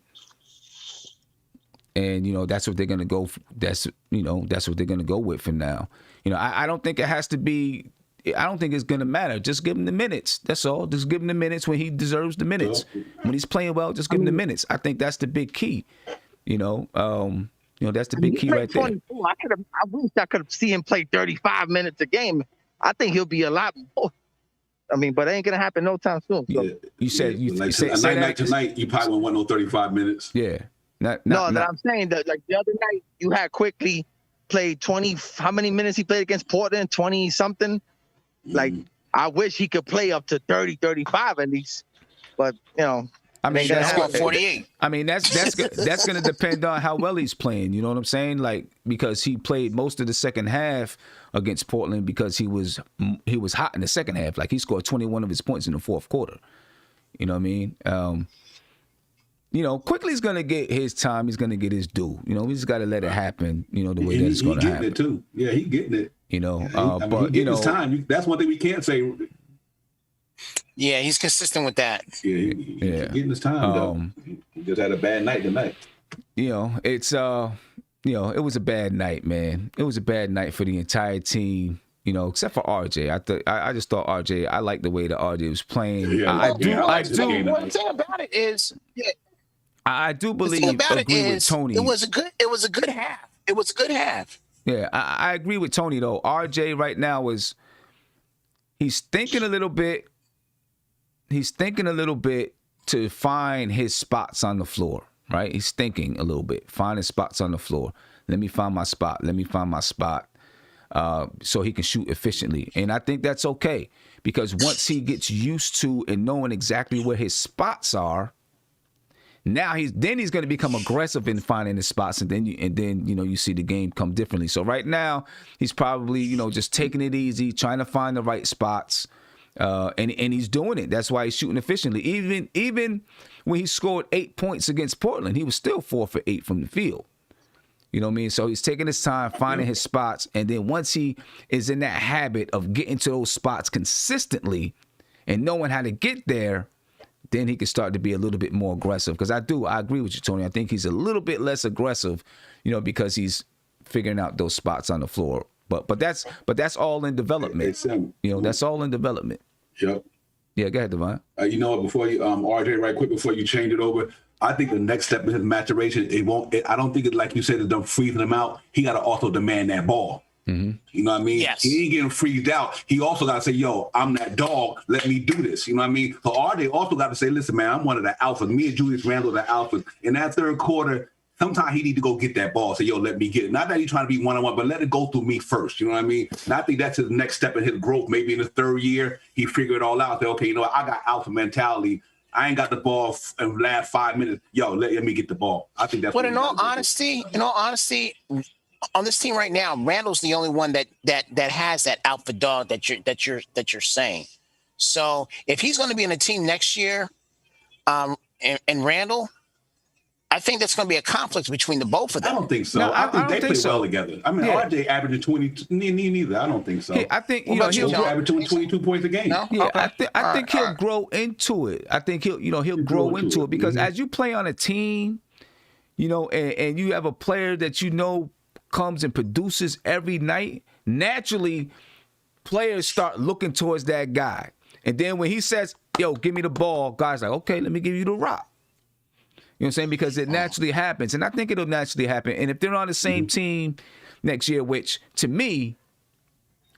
And, that's what they're going to go. That's what they're going to go with for now. I don't think it has to be. I don't think it's going to matter. Just give him the minutes. That's all. Just give him the minutes when he deserves the minutes. When he's playing well, just give him the minutes. I think that's the big key. That's the big key right there. I wish I could see him play 35 minutes a game. I think he'll be a lot more. But it ain't gonna happen no time soon. So. Yeah. You said tonight. You probably won't want no 35 minutes. Yeah. I'm saying that like the other night you had Quickly played 20. How many minutes he played against Portland? 20 something. Like I wish he could play up to 30, 35 at least. But, I mean, That's what 48. I mean, that's going to depend on how well he's playing. You know what I'm saying? Like, because he played most of the second half against Portland because he was hot in the second half. Like, he scored 21 of his points in the fourth quarter. You know what I mean? Quickly's going to get his time. He's going to get his due. We just got to let it happen, the way that it's going to happen. He getting it, too. Yeah, he getting it. But, he getting his time. That's one thing we can't say. Yeah, he's consistent with that. Yeah, he's getting his time, though. He just had a bad night tonight. It's, it was a bad night, man. It was a bad night for the entire team. Except for RJ. I just thought RJ. I like the way that RJ was playing. Yeah, I do. One thing about it is, I do believe. Agree with Tony. It was a good half. It was a good half. Yeah, I agree with Tony though. RJ right now he's thinking a little bit. He's thinking a little bit to find his spots on the floor. Right? He's thinking a little bit, finding spots on the floor. Let me find my spot. Let me find my spot. So he can shoot efficiently. And I think that's okay because once he gets used to and knowing exactly where his spots are, now he's going to become aggressive in finding his spots, and then you see the game come differently. So right now he's probably just taking it easy, trying to find the right spots, and he's doing it. That's why he's shooting efficiently. Even when he scored 8 points against Portland, he was still 4 for 8 from the field. You know what I mean? So he's taking his time, finding his spots, and then once he is in that habit of getting to those spots consistently and knowing how to get there, then he can start to be a little bit more aggressive. Because I agree with you, Tony. I think he's a little bit less aggressive, because he's figuring out those spots on the floor. But that's all in development. That's all in development. Yep. Yeah, go ahead, Devon. Before you, RJ, right quick before you change it over. I think the next step in his maturation, I don't think it's like you said, it's them freezing him out. He got to also demand that ball. Mm-hmm. You know what I mean? Yes. He ain't getting freezed out. He also got to say, yo, I'm that dog. Let me do this. You know what I mean? So RJ also got to say, listen, man, I'm one of the alphas. Me and Julius Randle are the alphas. In that third quarter, sometimes he need to go get that ball. Say, yo, let me get it. Not that he's trying to be one-on-one, but let it go through me first. You know what I mean? And I think that's his next step in his growth. Maybe in his third year, he figured it all out. Say, okay, I got alpha mentality. I ain't got the ball in the last 5 minutes. Yo, let me get the ball. I think that's. But in all honesty, on this team right now, Randall's the only one that has that alpha dog that you're saying. So if he's going to be in a team next year, and Randall, I think that's going to be a conflict between the both of them. I don't think so. No, I think they play so. well together. I mean, RJ averaging 20. Neither. I don't think so. Yeah, I think he'll average 22 points a game. No? Yeah, Okay. I think he'll grow into it. I think he'll grow into it because as you play on a team, and you have a player that comes and produces every night, naturally players start looking towards that guy. And then when he says, yo, give me the ball, guys like, okay, let me give you the rock. You know what I'm saying? Because it naturally happens. And I think it'll naturally happen. And if they're on the same team next year, which to me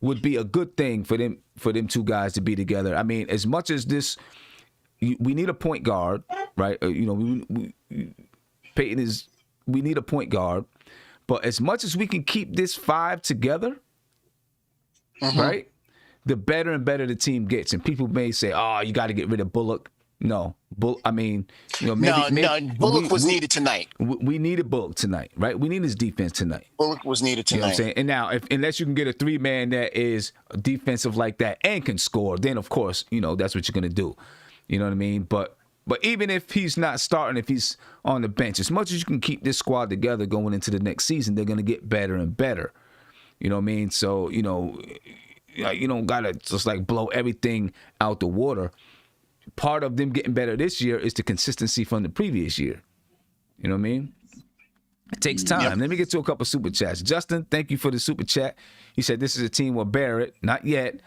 would be a good thing for them two guys to be together. I mean, as much as this, we need a point guard, right? We need a point guard. But as much as we can keep this five together, right, the better and better the team gets. And people may say, oh, you got to get rid of Bullock. No, Bullock was needed tonight. We needed Bullock tonight, right? We need his defense tonight. Bullock was needed tonight. You know what I'm saying? And now, unless you can get a three-man that is defensive like that and can score, then, of course, that's what you're going to do. You know what I mean? But even if he's not starting, if he's on the bench, as much as you can keep this squad together going into the next season, they're going to get better and better. You know what I mean? So, you don't got to just like blow everything out the water. Part of them getting better this year is the consistency from the previous year. You know what I mean? It takes time. Yep. Let me get to a couple super chats. Justin, thank you for the super chat. He said this is a team with Barrett. Not yet.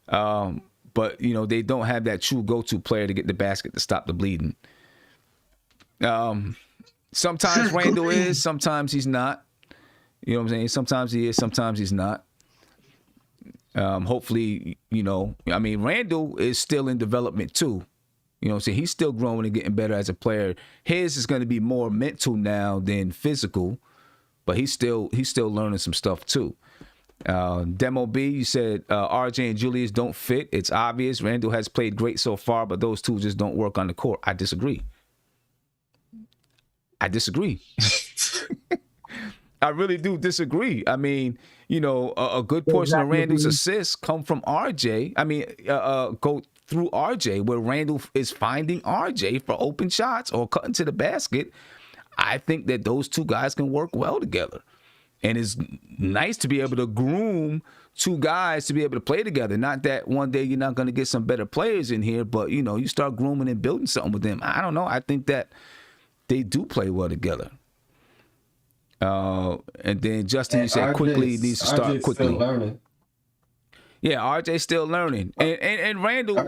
But, they don't have that true go-to player to get the basket to stop the bleeding. Sometimes Randall is, sometimes he's not. You know what I'm saying? Sometimes he is, sometimes he's not. Hopefully, Randall is still in development too. You know what I'm saying? He's still growing and getting better as a player. His is going to be more mental now than physical, but he's still learning some stuff too. Demo B, you said RJ and Julius don't fit. It's obvious. Randall has played great so far, but those two just don't work on the court. I disagree. I really do disagree. I mean, you know, a good portion of Randall's assists come from RJ. I mean, go through RJ, where Randall is finding RJ for open shots or cutting to the basket. I think that those two guys can work well together. And it's nice to be able to groom two guys to be able to play together. Not that one day you're not going to get some better players in here, but, you know, you start grooming and building something with them. I don't know. I think that they do play well together. And then Justin, you said quickly needs to start quickly. Still learning. Yeah, RJ's still learning, and Randall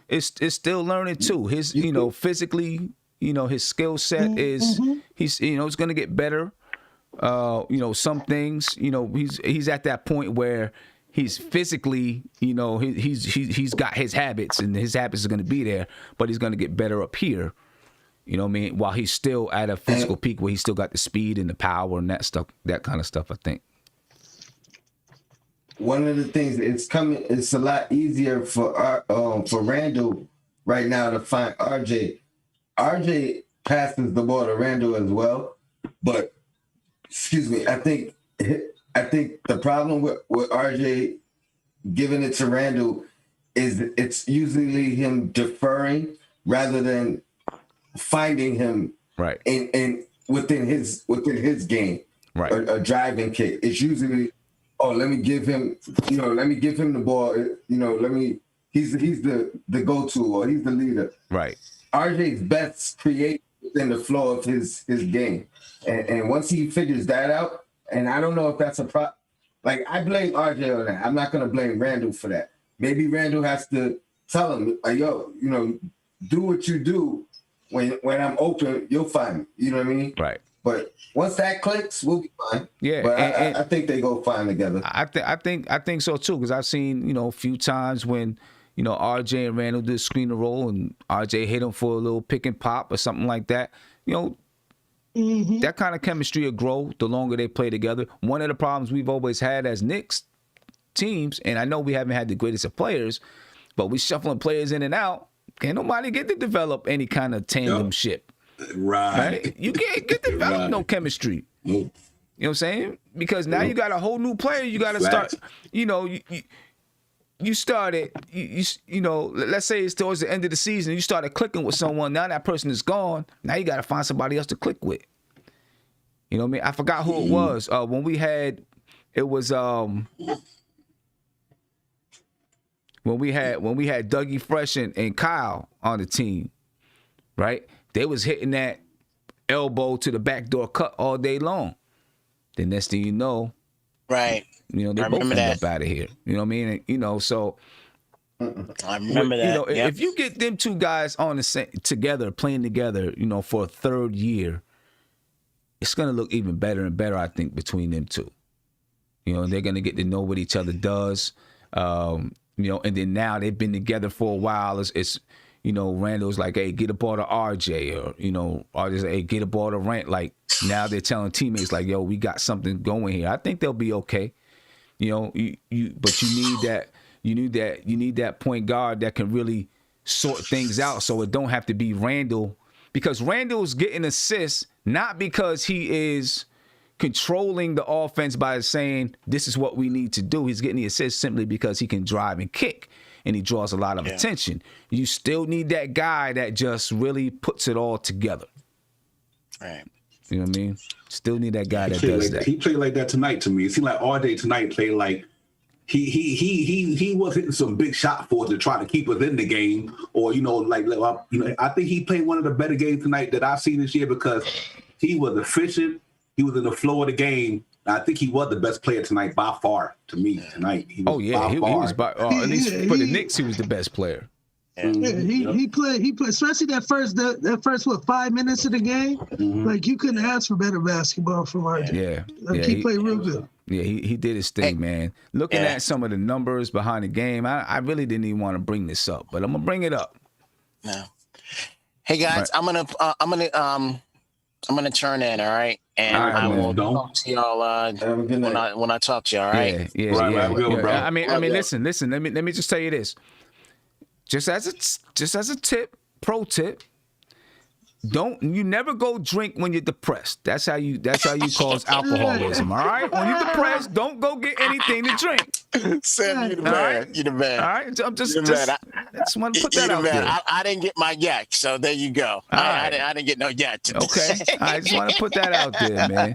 is still learning too. His, you know, physically, you know, his skill set is he's, you know, it's going to get better. You know, some things, you know, he's at that point where he's physically, you know, he's got his habits, and his habits are going to be there, but he's going to get better up here. You know what I mean? While he's still at a physical peak where he's still got the speed and the power and that stuff, that kind of stuff, I think. One of the things it's a lot easier for Randall right now to find RJ. RJ passes the ball to Randall as well, but excuse me, I think the problem with RJ giving it to Randall is it's usually him deferring rather than finding him right in within his game, right? A driving kick. It's usually, let me give him the ball. You know, he's the go-to, or he's the leader. Right. RJ's best create within the flow of his game, and once he figures that out, and I don't know if that's a problem. Like, I blame RJ on that. I'm not gonna blame Randall for that. Maybe Randall has to tell him, like, yo, you know, do what you do. When I'm open, you'll find me. You know what I mean? Right. But once that clicks, we'll be fine. Yeah. But I think they go fine together. I think so too, because I've seen, you know, a few times when, you know, RJ and Randall did screen and roll, and RJ hit him for a little pick and pop or something like that. You know, that kind of chemistry will grow the longer they play together. One of the problems we've always had as Knicks teams, and I know we haven't had the greatest of players, but we shuffling players in and out. Can't nobody get to develop any kind of tandemship. Right? You can't get to develop no chemistry. You know what I'm saying? Because now you got a whole new player. You got to start, you know, you started, you know, let's say it's towards the end of the season, you started clicking with someone. Now that person is gone. Now you got to find somebody else to click with. You know what I mean? I forgot who it was. When we had Dougie Fresh and Kyle on the team, right? They was hitting that elbow to the backdoor cut all day long. The next thing you know, right? You know, they both end up out of here. You know what I mean? And, you know, so I remember that. You know, if you get them two guys on the same together, playing together, you know, for a third year, it's gonna look even better and better, I think, between them two. You know, they're gonna get to know what each other does. You know, and then now they've been together for a while. It's you know, Randall's like, hey, get a ball to RJ, or, you know, RJ's like, hey, get a ball to Rand. Like, now they're telling teammates, like, yo, we got something going here. I think they'll be okay. You know, but you need that point guard that can really sort things out, so it don't have to be Randall, because Randall's getting assists not because he is controlling the offense by saying this is what we need to do. He's getting the assist simply because he can drive and kick, and he draws a lot of attention. You still need that guy that just really puts it all together. Right. You know what I mean? Still need that guy that does that. He played like that tonight to me. It seemed like all day tonight played like he was hitting some big shot for us to try to keep us in the game, or you know, I think he played one of the better games tonight that I've seen this year, because he was efficient. He was in the flow of the game. I think he was the best player tonight by far to me tonight. He was he was at least for the Knicks, he was the best player. He played, especially that first 5 minutes of the game. Like, you couldn't ask for better basketball from RJ. He played real good. Yeah, he did his thing, man. Looking at some of the numbers behind the game, I really didn't even want to bring this up, but I'm gonna bring it up. No. Hey guys, right. I'm gonna I'm gonna turn in. All right, and All right, I will man. talk to y'all Have a good night. when I talk to you. All right. Yeah. Right, good one, bro. I mean, listen. Let me just tell you this. Just as a tip, pro tip. You never go drink when you're depressed. That's how you cause alcoholism. All right. When you're depressed, don't go get anything to drink. Sam, you the man. Right? You the man. All right. I'm just want to put You that the out man. there. I didn't get my yak, so there you go. I didn't get no yak today. Okay. I just want to put that out there, man.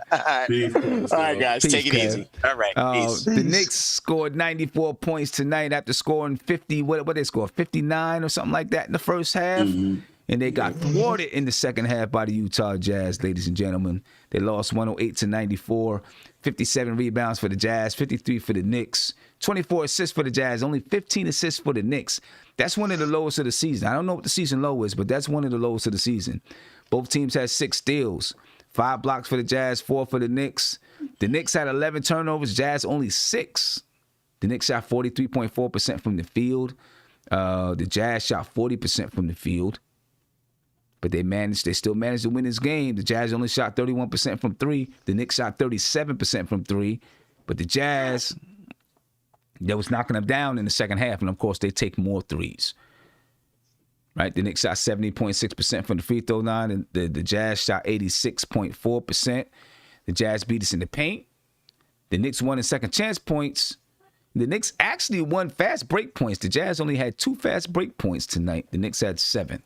All right, guys, Peace, take it Kev. easy. All right. Peace. The Knicks scored 94 points tonight after scoring 50. What they score? 59 or something like that in the first half. Mm-hmm. And they got thwarted in the second half by the Utah Jazz, ladies and gentlemen. They lost 108-94. 57 rebounds for the Jazz, 53 for the Knicks. 24 assists for the Jazz, only 15 assists for the Knicks. That's one of the lowest of the season. I don't know what the season low is, but that's one of the lowest of the season. Both teams had 6 steals. 5 blocks for the Jazz, 4 for the Knicks. The Knicks had 11 turnovers, Jazz only 6. The Knicks shot 43.4% from the field. The Jazz shot 40% from the field. But they still managed to win this game. The Jazz only shot 31% from 3. The Knicks shot 37% from 3. But the Jazz, they was knocking them down in the second half. And, of course, they take more threes. Right? The Knicks shot 70.6% from the free throw line. And the Jazz shot 86.4%. The Jazz beat us in the paint. The Knicks won in second chance points. The Knicks actually won fast break points. The Jazz only had 2 fast break points tonight. The Knicks had 7.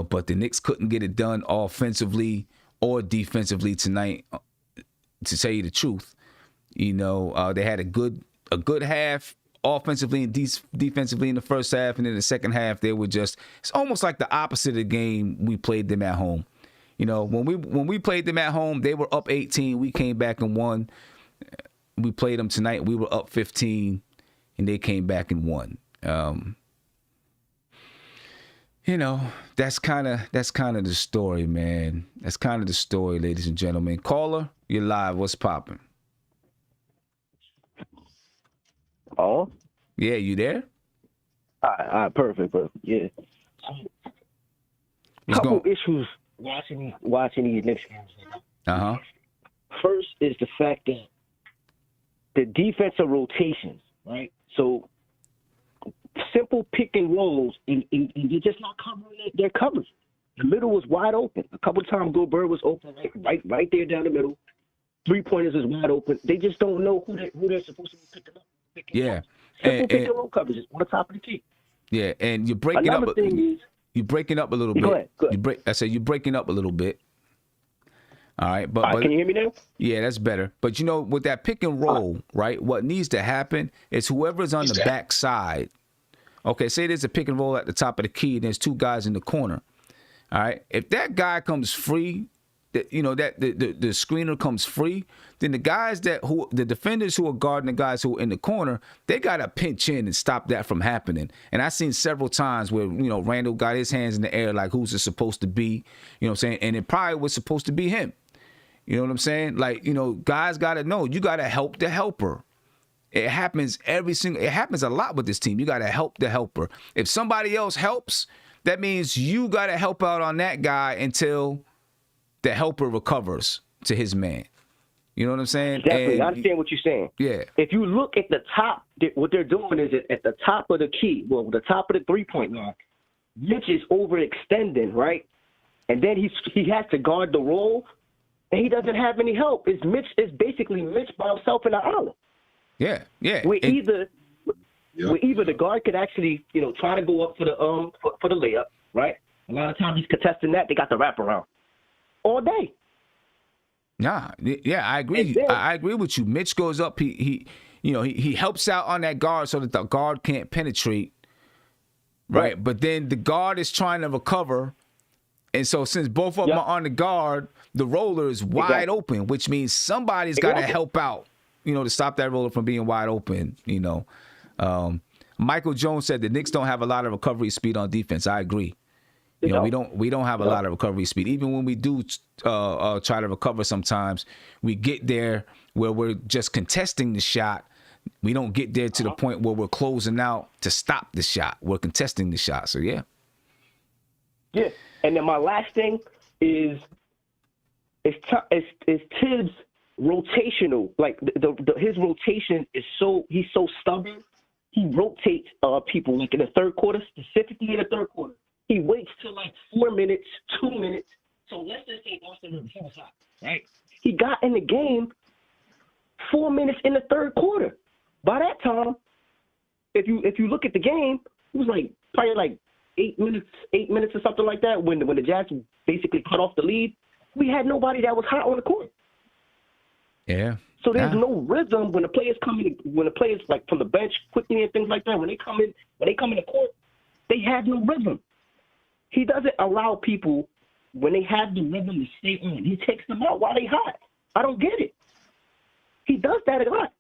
But the Knicks couldn't get it done offensively or defensively tonight, to tell you the truth. They had a good half offensively and defensively in the first half, and in the second half they were it's almost like the opposite of the game we played them at home. When we played them at home, they were up 18. We came back and won. We played them tonight. We were up 15, and they came back and won. That's kind of the story, man. That's kind of the story, ladies and gentlemen. Caller, you're live. What's popping? Oh? Yeah, you there? All right, perfect. Yeah. Couple issues watching these Knicks games. Uh-huh. First is the fact that the defensive rotations, right? So simple pick and rolls, and you're just not covering their coverage. The middle was wide open. A couple of times, Gobert was open, right there down the middle. 3-pointers is wide open. They just don't know who they're supposed to be picking up. Yeah, simple pick and roll coverages on the top of the key. Yeah, and you're breaking up. You're breaking up a little bit. Go ahead. I said you're breaking up a little bit. All right, but can you hear me now? Yeah, that's better. But with that pick and roll, right? What needs to happen is whoever's on the back side. Okay, say there's a pick and roll at the top of the key, and there's 2 guys in the corner. All right, if that guy comes free, the screener comes free, then the defenders who are guarding the guys who are in the corner, they gotta pinch in and stop that from happening. And I've seen several times where Randall got his hands in the air like, who's it supposed to be? You know what I'm saying? And it probably was supposed to be him. You know what I'm saying? Like, guys gotta know you gotta help the helper. It happens it happens a lot with this team. You got to help the helper. If somebody else helps, that means you got to help out on that guy until the helper recovers to his man. You know what I'm saying? Definitely. I understand what you're saying. Yeah. If you look at the top, what they're doing is at the top of the key, the top of the 3-point line, Mitch is overextending, right? And then he has to guard the roll, and he doesn't have any help. It's basically Mitch by himself in the island. Yeah. Where either the guard could actually, try to go up for the layup, right? A lot of times he's contesting that. They got the wraparound all day. Yeah, I agree. I agree with you. Mitch goes up. He helps out on that guard so that the guard can't penetrate, right? But then the guard is trying to recover, and so since both of them are on the guard, the roller is wide open, which means somebody's got to help out. To stop that roller from being wide open, Michael Jones said the Knicks don't have a lot of recovery speed on defense. I agree. We don't have a lot of recovery speed. Even when we do try to recover sometimes, we get there where we're just contesting the shot. We don't get there to the point where we're closing out to stop the shot. We're contesting the shot. So, yeah. Yeah. And then my last thing, is Tibbs rotational. Like his rotation is he's so stubborn. He rotates people like in the third quarter, specifically in the third quarter. He waits till like 4 minutes, 2 minutes. So let's just say Austin Rivers, he was hot, right? He got in the game 4 minutes in the third quarter. By that time, if you look at the game, it was like probably like 8 minutes or something like that when the Jazz basically cut off the lead. We had nobody that was hot on the court. Yeah. So there's no rhythm when the players like from the bench quickly and things like that. When they come in the court, they have no rhythm. He doesn't allow people when they have the rhythm to stay on. He takes them out while they hot. I don't get it. He does that a lot.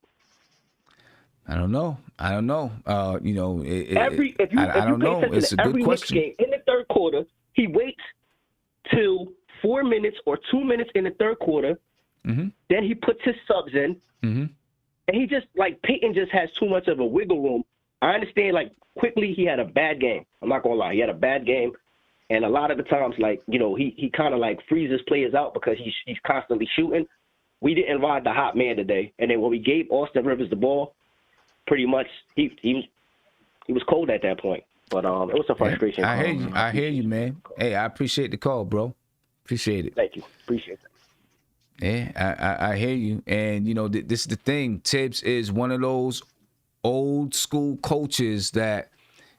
I don't know. I don't know. I don't know. It's a good question. Game, in the third quarter, he waits till 4 minutes or 2 minutes in the third quarter. Mm-hmm. Then he puts his subs in. Mm-hmm. And he just, like, Peyton just has too much of a wiggle room. I understand, like, quickly he had a bad game. I'm not going to lie. He had a bad game. And a lot of the times, like, he kind of, like, freezes players out because he's constantly shooting. We didn't ride the hot man today. And then when we gave Austin Rivers the ball, pretty much he was cold at that point. But it was a frustration. I hear you, man. Hey, I appreciate the call, bro. Appreciate it. Thank you. Appreciate it. Yeah, I hear you. And, this is the thing. Tibbs is one of those old school coaches that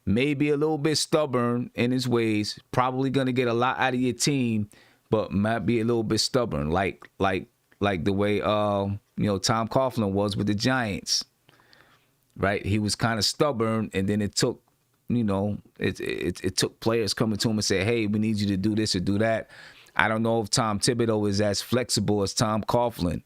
may be a little bit stubborn in his ways, probably going to get a lot out of your team, but might be a little bit stubborn, like the way, Tom Coughlin was with the Giants, right? He was kind of stubborn, and then it took, it took players coming to him and say, hey, we need you to do this or do that. I don't know if Tom Thibodeau is as flexible as Tom Coughlin.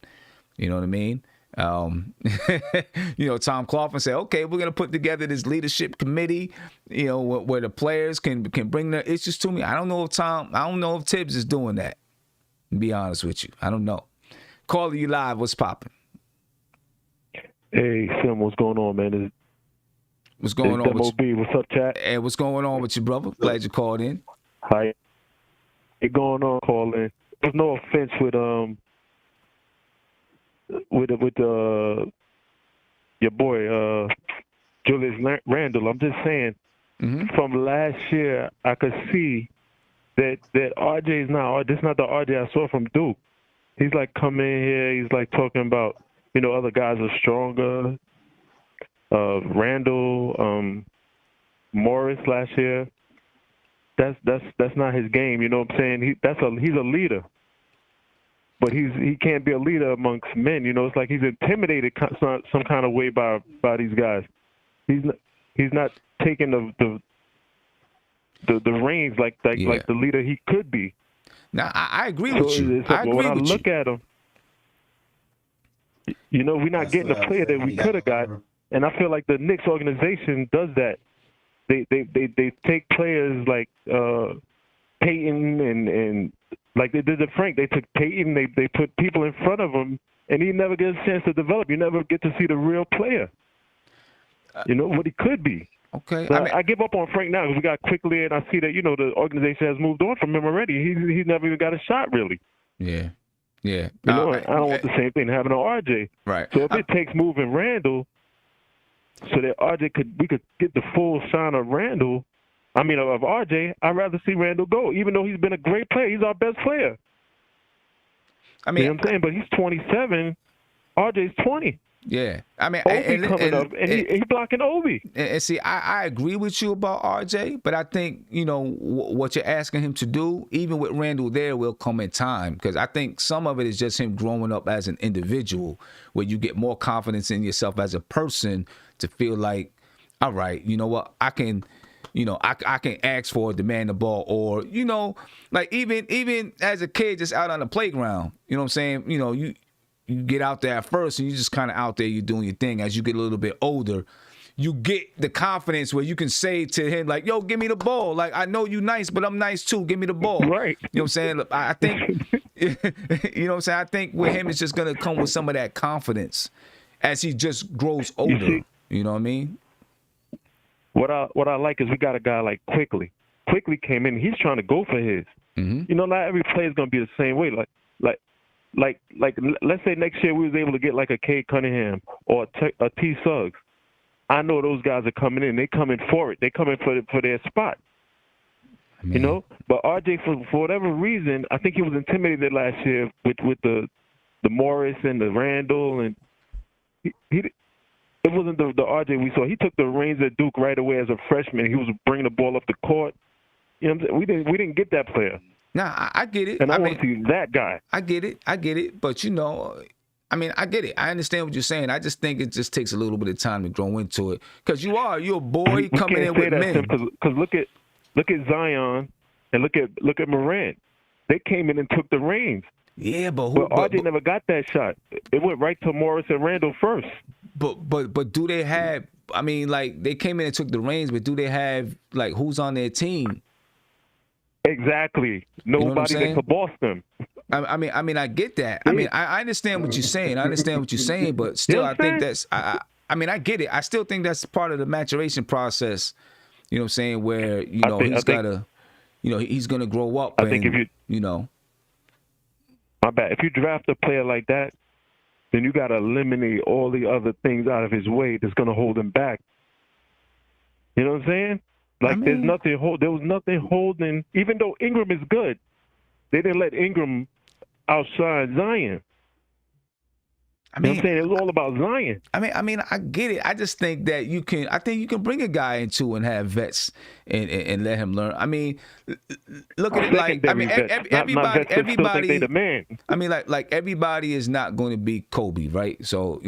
You know what I mean? Tom Coughlin said, okay, we're going to put together this leadership committee, where the players can bring their issues to me. I don't know if Tibbs is doing that, to be honest with you. I don't know. Caller, you live. What's popping? Hey, Sim, what's going on, man? What's going on with you? What's up, chat? Hey, what's going on with you, brother? Glad you called in. Hi. What's going on, calling? There's no offense with your boy Julius Randle. I'm just saying, from last year, I could see that RJ is not. This is not the RJ I saw from Duke. He's like coming in here. He's like talking about other guys are stronger. Randle, Morris last year. That's not his game. You know what I'm saying? He's a leader. But he can't be a leader amongst men. It's like he's intimidated some kind of way by these guys. He's not taking the reins like the leader he could be. Now I agree with you. I agree when I with look at him, we're not getting the player that we could have got, and I feel like the Knicks organization does that. They take players like Peyton and like they did to Frank. They took Peyton. They put people in front of him, and he never gets a chance to develop. You never get to see the real player. What he could be. Okay, so I give up on Frank now because we got quickly, and I see that the organization has moved on from him already. He's never even got a shot really. Yeah. I don't want the same thing happening on RJ. Right. So if it takes moving Randle, so that we could get the full shine of Randle, of RJ, I'd rather see Randle go, even though he's been a great player. He's our best player. You know what I'm saying? But he's 27. RJ's 20. Yeah. Obi coming up, and he's blocking Obi. And see, I agree with you about RJ, but I think, what you're asking him to do, even with Randle there, will come in time. Because I think some of it is just him growing up as an individual, where you get more confidence in yourself as a person to feel like, all right, you know what, I can ask for it, demand the ball, or, like even as a kid just out on the playground, you know what I'm saying? You get out there at first and you just kind of out there, you're doing your thing. As you get a little bit older, you get the confidence where you can say to him, like, yo, give me the ball. Like, I know you nice, but I'm nice too. Give me the ball. Right. You know what I'm saying? I think, you know what I'm saying? I think with him, it's just going to come with some of that confidence as he just grows older. You know what I mean? What I like is we got a guy like Quickly. Quickly came in. He's trying to go for his. You know, not every play is going to be the same way. Like, let's say next year we was able to get like a Cade Cunningham or a T. Suggs. I know those guys are coming in. They coming for it. They coming for their spot. You know, but RJ for whatever reason, I think he was intimidated last year with the Morris and the Randall, and he it wasn't the RJ we saw. He took the reins at Duke right away as a freshman. He was bringing the ball up the court. You know what I'm saying? We didn't get that player. Nah, I get it. And I want to see that guy. I get it. But, you know, I mean, I get it. I understand what you're saying. I just think it just takes a little bit of time to grow into it. Because you're a boy coming in with men. Because look at Zion and look at Morant. They came in and took the reins. Yeah, but RJ never got that shot. It went right to Morris and Randall first. But do they have? I mean, like they came in and took the reins, but do they have like who's on their team? Exactly. Nobody that could boss them. I mean, I get that. I mean, I understand what you're saying. But still, I think that's. I mean, I get it. I still think that's part of the maturation process. You know what I'm saying? Where he's gotta, he's gonna grow up. I think if you know. My bad. If you draft a player like that, then you got to eliminate all the other things out of his way that's going to hold him back. You know what I'm saying? Like there was nothing holding. Even though Ingram is good, they didn't let Ingram outshine Zion. I mean, you know what I'm saying? It was all about Zion. I mean, I get it. I just think that you can bring a guy into and have vets and let him learn. I mean, look at it like everybody. The man. I mean, like everybody is not going to be Kobe, right? So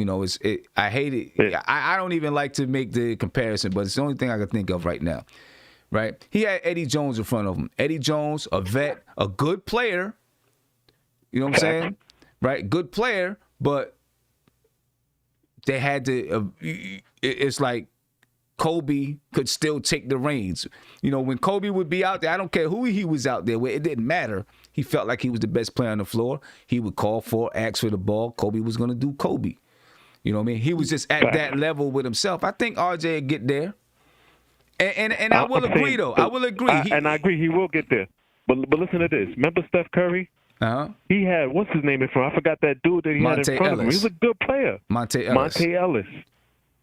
I hate it. Yeah. I don't even like to make the comparison, but it's the only thing I can think of right now, right? He had Eddie Jones in front of him. Eddie Jones, a vet, a good player. You know what I'm saying? Right, good player, but. They had to. It's like Kobe could still take the reins. You know, when Kobe would be out there, I don't care who he was out there with. It didn't matter. He felt like he was the best player on the floor. He would ask for the ball. Kobe was going to do Kobe. You know what I mean? He was just at that level with himself. I think RJ would get there. And I will agree, though. I will agree. I agree he will get there. But listen to this. Remember Steph Curry? He had, what's his name in front? I forgot that dude that he had in front of him. He was a good player. Monte Ellis.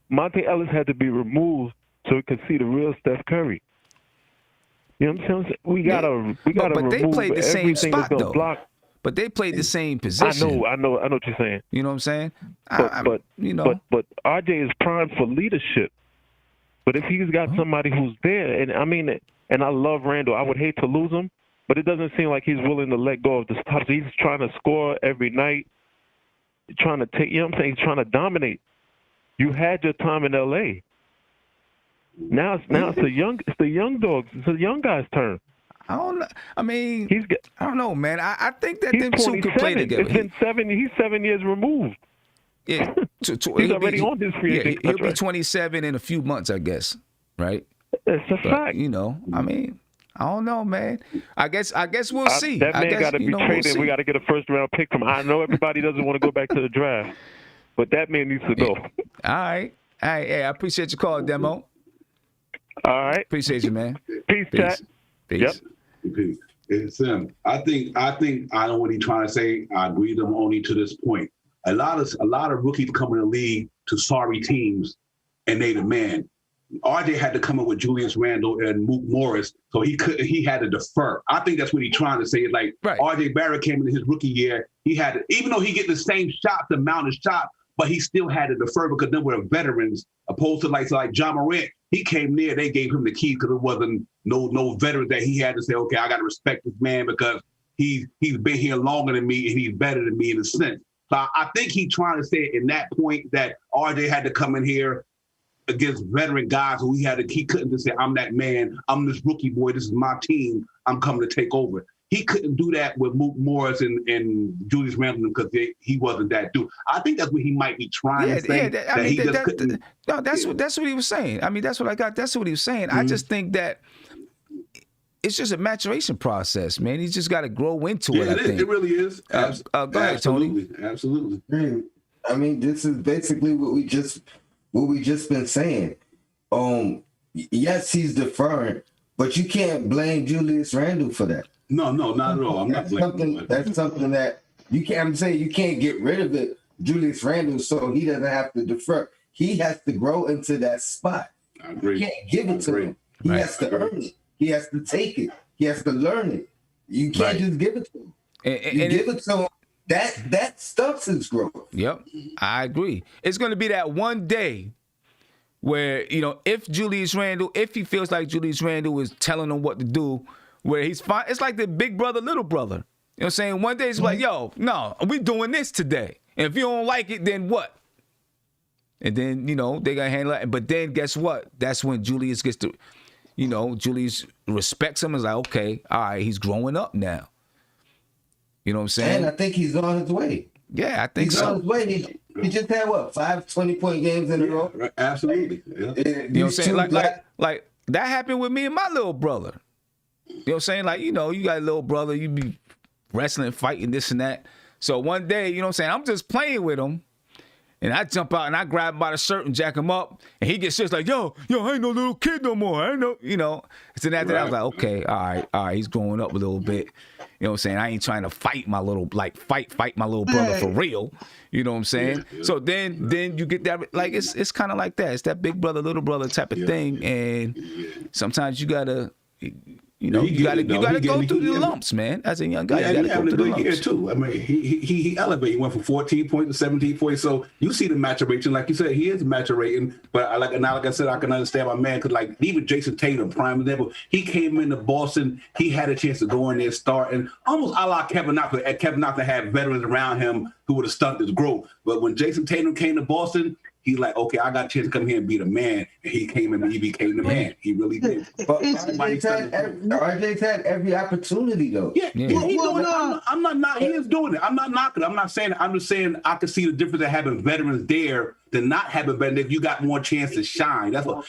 Monte Ellis had to be removed so we could see the real Steph Curry. You know what I'm saying? We gotta remove. But they played the same spot though. Block. But they played the same position. I know what you're saying. You know what I'm saying? But RJ is primed for leadership. But if he's got somebody who's there, and I love Randall, I would hate to lose him. But it doesn't seem like he's willing to let go of the stops. He's trying to score every night, trying to take, you know what I'm saying? He's trying to dominate. You had your time in L.A. Now it's the young dogs. It's the young guy's turn. I don't know. I mean, I don't know, man. I think that them two can play together. It's been 7. He's 7 years removed. Yeah, he's already on his free agent contract. He'll be 27 in a few months, I guess. Right? It's a fact. You know, I mean. I don't know, man. I guess we'll see. That man got to be traded. We got to get a first-round pick from him. I know everybody doesn't want to go back to the draft, but that man needs to go. All right. Hey, I appreciate your call, Demo. All right. Appreciate you, man. Peace, chat. Peace. Yep. Peace. It's him. I think I know what he's trying to say. I agree with him only to this point. A lot of rookies come in the league to sorry teams, and they the man. RJ had to come up with Julius Randle and Mook Morris, so he had to defer. I think that's what he's trying to say. Like right. RJ Barrett came in his rookie year, he had to, even though he get the same shots, the amount of shots, but he still had to defer because they were veterans, opposed to like John Morant. He came near, they gave him the keys because it wasn't no veteran that he had to say, okay, I got to respect this man because he's been here longer than me and he's better than me in a sense. So I think he's trying to say in that point that RJ had to come in here against veteran guys who he couldn't just say, I'm that man, I'm this rookie boy, this is my team, I'm coming to take over. He couldn't do that with Mook Morris and Julius Randle because he wasn't that dude. I think that's what he might be trying to say. That's what he was saying. I mean, that's what I got. That's what he was saying. Mm-hmm. I just think that it's just a maturation process, man. He's just got to grow into it. I think it really is. Go ahead, Tony. Absolutely. I mean, this is basically what we just been saying. Yes, he's deferring, but you can't blame Julius Randle for that. No, not at all. I'm not blaming. That's something that you can't. I'm saying you can't get rid of it, Julius Randle, so he doesn't have to defer. He has to grow into that spot. I agree. You can't give it to him. He has to earn it. He has to take it. He has to learn it. You can't just give it to him. You give it to him. That stops his growth. Yep, I agree. It's going to be that one day where, if Julius Randle, if he feels like Julius Randle is telling him what to do, where he's fine. It's like the big brother, little brother. You know what I'm saying? One day it's like, yo, no, we doing this today. And if you don't like it, then what? And then, they got to handle it. But then guess what? That's when Julius gets to, Julius respects him and is like, okay, all right, he's growing up now. You know what I'm saying? And I think he's on his way. Yeah, I think he's on his way. He just had, 5 20-point games in a row? Right. Absolutely. Yeah. You know what I'm saying? Like that happened with me and my little brother. You know what I'm saying? Like, you got a little brother, you be wrestling, fighting, this and that. So one day, you know what I'm saying, I'm just playing with him, and I jump out and I grab him by the shirt and jack him up, and he gets just like, yo, I ain't no little kid no more. I ain't no, So then after that, I was like, okay, all right, he's growing up a little bit. You know what I'm saying? I ain't trying to fight my little, fight my little brother for real. You know what I'm saying? Yeah. So then you get that, it's kind of like that. It's that big brother, little brother type of thing, and sometimes you gotta. You gotta go through the lumps, man. As a young guy, you gotta go through the lumps. Year too. I mean, he elevated. He went from 14 points to 17 points. So you see the maturation, like you said, he is maturating. But like I said, I can understand my man because even Jason Tatum, prime example, he came into Boston. He had a chance to go in there and start, and almost a la Kevin Knox. Kevin Knox had veterans around him who would have stunted his growth. But when Jason Tatum came to Boston, he's like, okay, I got a chance to come here and be the man. And he came and he became the man. He really did. But RJ's had every opportunity, though. Yeah. He's doing it. I'm not he is doing it. I'm not knocking it. I'm not saying it. I'm just saying I can see the difference of having veterans there than not having veterans. You got more chance to shine. That's what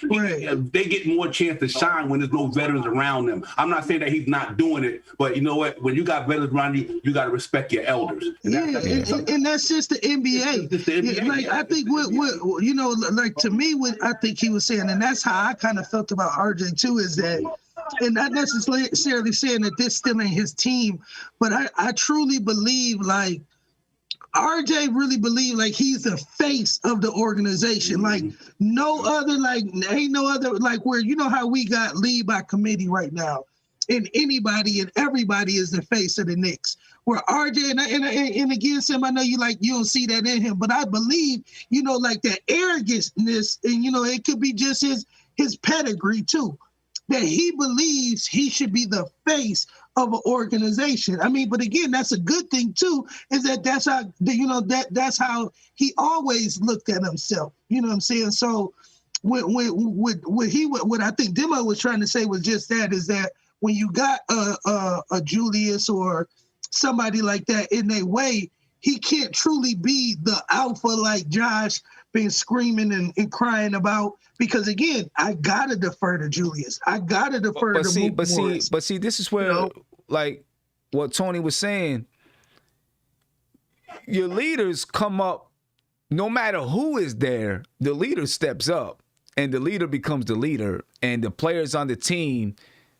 they get more chance to shine when there's no veterans around them. I'm not saying that he's not doing it, but you know what? When you got veterans around you, you got to respect your elders. And that's just the NBA. I think what to me, what I think he was saying, and that's how I kind of felt about RJ too, is that, and not necessarily saying that this still ain't his team, but I truly believe RJ really believed he's the face of the organization. No other, ain't no other, where how we got lead by committee right now. And anybody and everybody is the face of the Knicks. Where RJ and against him, I know you don't see that in him, but I believe, that arrogance, and it could be just his pedigree too. That he believes he should be the face of an organization. I mean, but again, that's a good thing too, is that's how that's how he always looked at himself. You know what I'm saying? So what I think Demo was trying to say was just that, is that when you got a Julius or somebody like that in their way, he can't truly be the alpha like Josh been screaming and crying about. Because again, I gotta defer to Julius. I gotta defer to Morris. But see, this is where what Tony was saying. Your leaders come up, no matter who is there. The leader steps up, and the leader becomes the leader, and the players on the team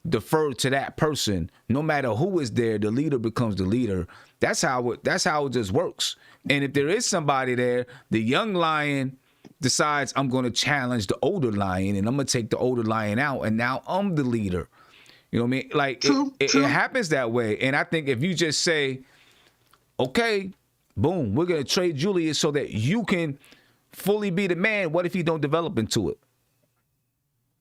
defer to that person. No matter who is there, the leader becomes the leader. That's how it just works. And if there is somebody there, the young lion decides, I'm going to challenge the older lion, and I'm going to take the older lion out, and now I'm the leader. You know what I mean? It happens that way. And I think if you just say, okay, boom, we're going to trade Julius so that you can fully be the man, what if you don't develop into it?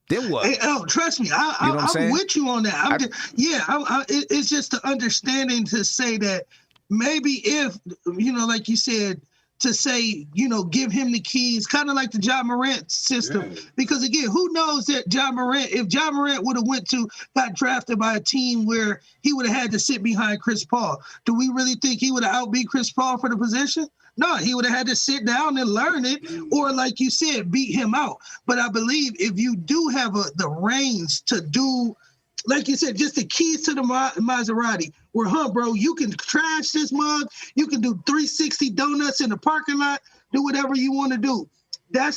Then what? Hey, trust me, I'm with you on that. It's just the understanding to say that maybe if, like you said, to say, give him the keys, kind of like the Ja Morant system. Yeah. Because again, who knows that if Ja Morant would have got drafted by a team where he would have had to sit behind Chris Paul, do we really think he would have outbeat Chris Paul for the position? No, he would have had to sit down and learn it, or like you said, beat him out. But I believe if you do have the reins to do, like you said, just the keys to the Maserati, where, bro, you can trash this mug, you can do 360 donuts in the parking lot, do whatever you want to do. I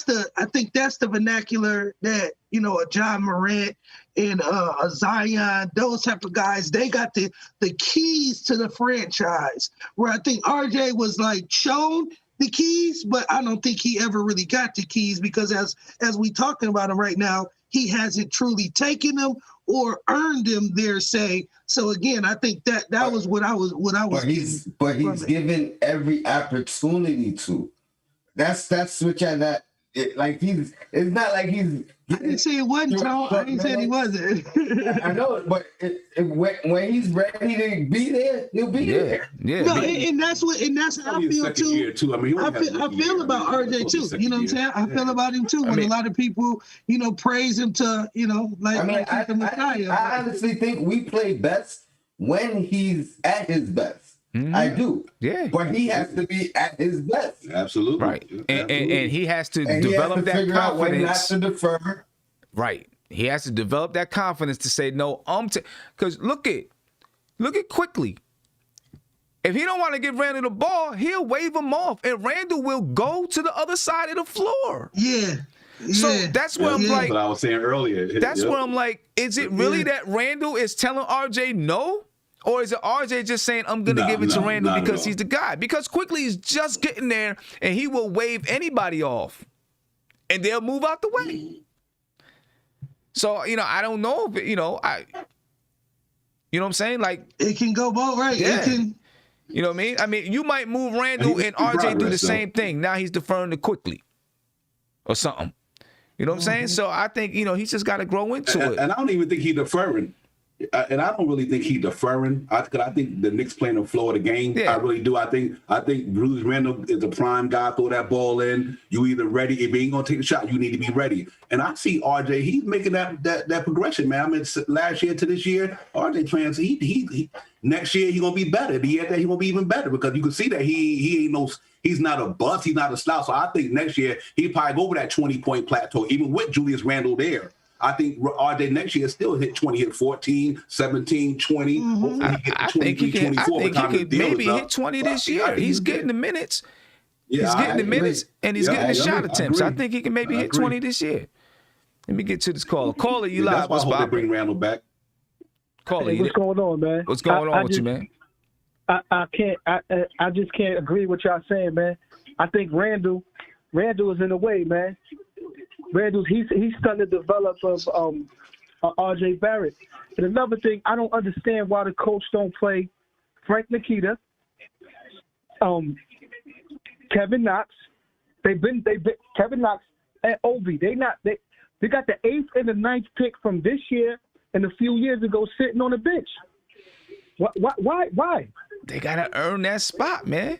think that's the vernacular that, a John Morant and a Zion, those type of guys, they got the keys to the franchise. Where I think RJ was like shown the keys, but I don't think he ever really got the keys because as we talking about him right now, he hasn't truly taken them or earned them their say. So again, I think that was what I was. But he's given every opportunity to. That's what it's not like he's. I didn't say it wasn't, Tom. I didn't say he wasn't. I know, but when he's ready to be there, he'll be there. Yeah, no, and that's how I feel too. I mean, I feel about RJ too. You know what I'm saying? I feel about him too. When a lot of people, praise him to, I honestly think we play best when he's at his best. Mm-hmm. I do. Yeah. But he has to be at his best. Absolutely. Right. And he has to develop that confidence. Out when not to defer. Right. He has to develop that confidence to say, no, because look at quickly. If he don't want to give Randall the ball, he'll wave him off, and Randall will go to the other side of the floor. Yeah. So that's where I'm like. What I was saying earlier. That's where I'm like, is it really that Randall is telling RJ no? Or is it RJ just saying, I'm going to give it to Randall because he's the guy? Because quickly he's just getting there, and he will wave anybody off, and they'll move out the way. So, I don't know if, you know what I'm saying? Like, it can go both, right? Yeah. It can. You know what I mean? I mean, you might move Randall and RJ do the same thing. Now he's deferring to quickly or something. You know what I'm saying? So I think, he's just got to grow into it. And I don't even think he's deferring. And I don't really think he's deferring. I think the Knicks playing the flow of the game. Yeah. I really do. I think Bruce Randall is a prime guy. Throw that ball in. You either ready. If you ain't gonna take the shot, you need to be ready. And I see RJ. He's making that progression, man. I mean, last year to this year, RJ playing. He next year he's gonna be better. The year after he's gonna be even better because you can see that he ain't no. He's not a bust. He's not a slouch. So I think next year he probably go over that 20-point plateau, even with Julius Randle there. I think RJ next year still hit 20, hit 14, 17, 20. Mm-hmm. I think he could maybe hit 20 this year. He's getting the minutes. Yeah, he's getting the minutes, and he's getting the shot attempts. I think he can maybe hit 20 this year. Let me get to this caller. Caller, you live. That's why I hope they bring Randall back. Caller, what's going on, man? What's going on with you, man? I just can't agree with y'all saying, man. I think Randall is in the way, man. Randall's he's starting to develop of RJ Barrett. And another thing, I don't understand why the coach don't play Frank Nikita, Kevin Knox. They've been Kevin Knox and Obi. They got the 8th and the 9th pick from this year and a few years ago sitting on the bench. Why? They gotta earn that spot, man.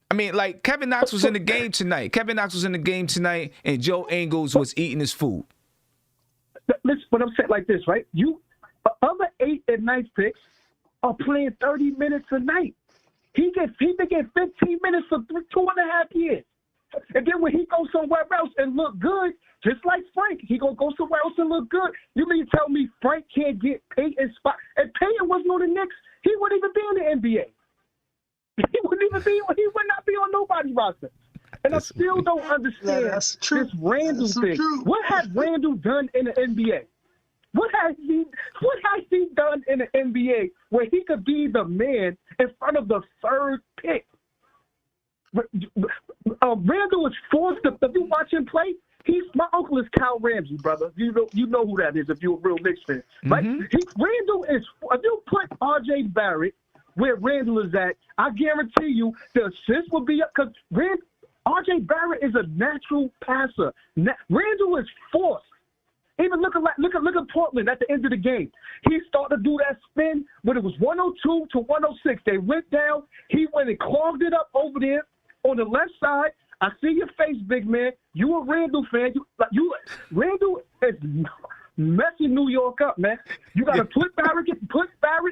I mean, like, Kevin Knox was in the game tonight. And Joe Ingles was eating his food. Listen, what I'm saying like this, right? Other 8th and 9th picks are playing 30 minutes a night. He been getting 15 minutes for 2.5 years. And then when he goes somewhere else and look good, just like Frank, he gonna go somewhere else and look good. You mean to tell me Frank can't get Peyton spot? If Peyton wasn't on the Knicks, he wouldn't even be in the NBA. He would not be on nobody's roster. And I still don't understand this Randall thing. What has Randall done in the NBA? What has he done in the NBA where he could be the man in front of the 3rd pick? Randall is forced to, if you watch him play, my uncle is Cal Ramsey, brother. You know who that is if you're a real Knicks fan. Right? Mm-hmm. Randall is, if you put RJ Barrett where Randall is at, I guarantee you the assist will be up because RJ Barrett is a natural passer. Randall is forced. Even look at Portland at the end of the game. He started to do that spin when it was 102 to 106. They went down. He went and clogged it up over there on the left side. I see your face, big man. You a Randall fan. Randall is messing New York up, man. You got to put Barrett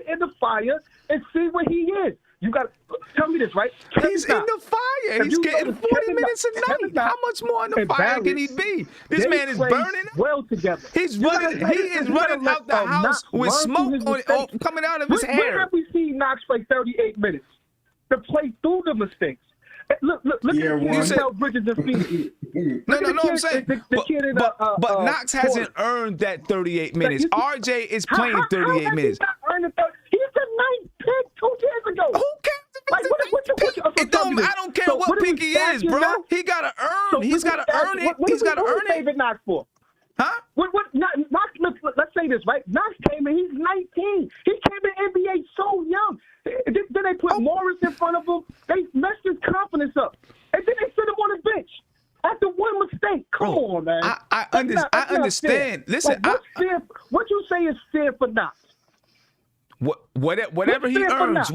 in the fire and see where he is. You got to tell me this, right? He's in the fire. He's getting 40 minutes a night. How much more in the fire can he be? This man is burning. Well together. He is running out the house with smoke coming out of his hair. Where have we seen Knox play 38 minutes to play through the mistakes? Look at the kid Miles Bridges in Phoenix. No, I'm saying. But Knox hasn't earned that 38 minutes. RJ is playing 38 minutes. He's the ninth pick 2 years ago. Who cares? I don't care what pick he is, bro. He gotta earn. He's gotta earn it. He's gotta earn it. David Knox for? Huh? Knox, let's say this, right? Knox came in, he's 19. He came in NBA so young. Then they put Morris in front of him. They messed his confidence up. And then they sit him on the bench after one mistake. Come on, man. I understand. Listen, what you say is fair for Knox? Whatever he earns,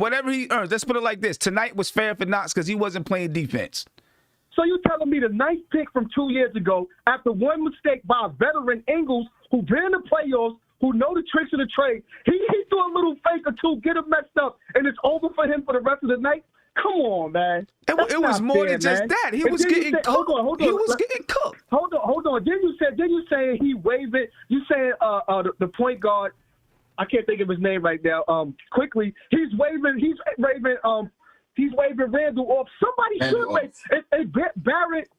let's put it like this. Tonight was fair for Knox because he wasn't playing defense. So you telling me the ninth pick from 2 years ago, after one mistake by a veteran Ingles, who been in the playoffs, who know the tricks of the trade, he threw a little fake or two, get him messed up, and it's over for him for the rest of the night? Come on, man. It was more than just that. He was getting cooked. Hold on. He was getting cooked. Hold on. Then you say he waived it. You say the point guard, I can't think of his name right now. Quickly, he's waving Randall off. Somebody should wait. And Barrett,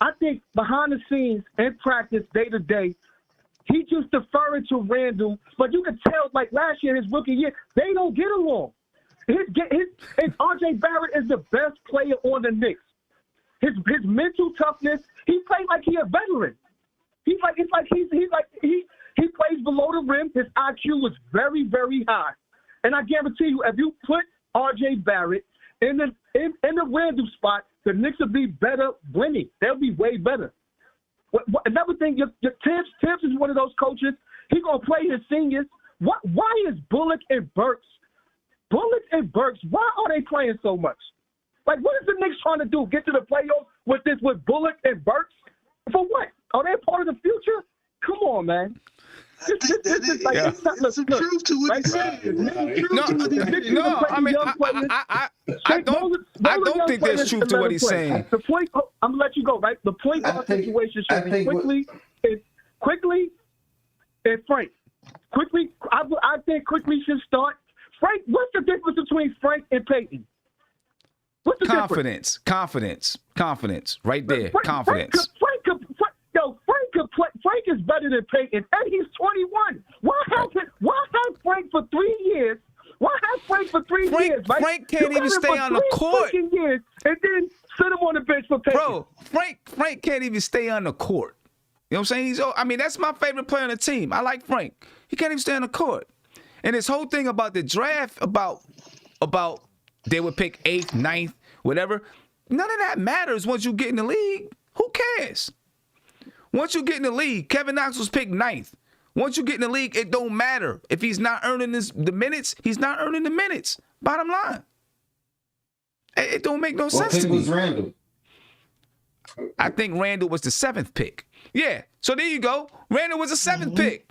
I think behind the scenes in practice, day to day, he just deferring to Randall. But you can tell, like last year, his rookie year, they don't get along. And RJ Barrett is the best player on the Knicks. His mental toughness, he played like he a veteran. He plays below the rim. His IQ was very, very high. And I guarantee you, if you put RJ Barrett in the Randall spot, the Knicks will be better winning. They'll be way better. Another thing, your Tibbs is one of those coaches. He's going to play his seniors. Why is Bullock and Burks, why are they playing so much? Like, what is the Knicks trying to do? Get to the playoffs with Bullock and Burks? For what? Are they part of the future? Come on, man. There's some truth to what he's saying. I don't think there's truth to what he's saying. The point, I'm gonna let you go, right? The point guard situation should be quickly and Frank. Quickly, I think quickly should start. Frank, what's the difference between Frank and Peyton? What's the difference? Confidence, right there. Confidence. Frank is better than Peyton, and he's 21. Why have Frank for 3 years? Right? Frank can't even stay on the court. Years, and then sit him on the bench for Peyton. Bro, Frank can't even stay on the court. You know what I'm saying? That's my favorite player on the team. I like Frank. He can't even stay on the court. And this whole thing about the draft, about they would pick 8th, 9th, whatever, none of that matters once you get in the league. Who cares? Once you get in the league, Kevin Knox was picked 9th. Once you get in the league, it don't matter. If he's not earning the minutes, he's not earning the minutes. Bottom line. It don't make no sense to me. Was Randall? I think Randall was the 7th pick. Yeah. So there you go. Randall was the 7th pick.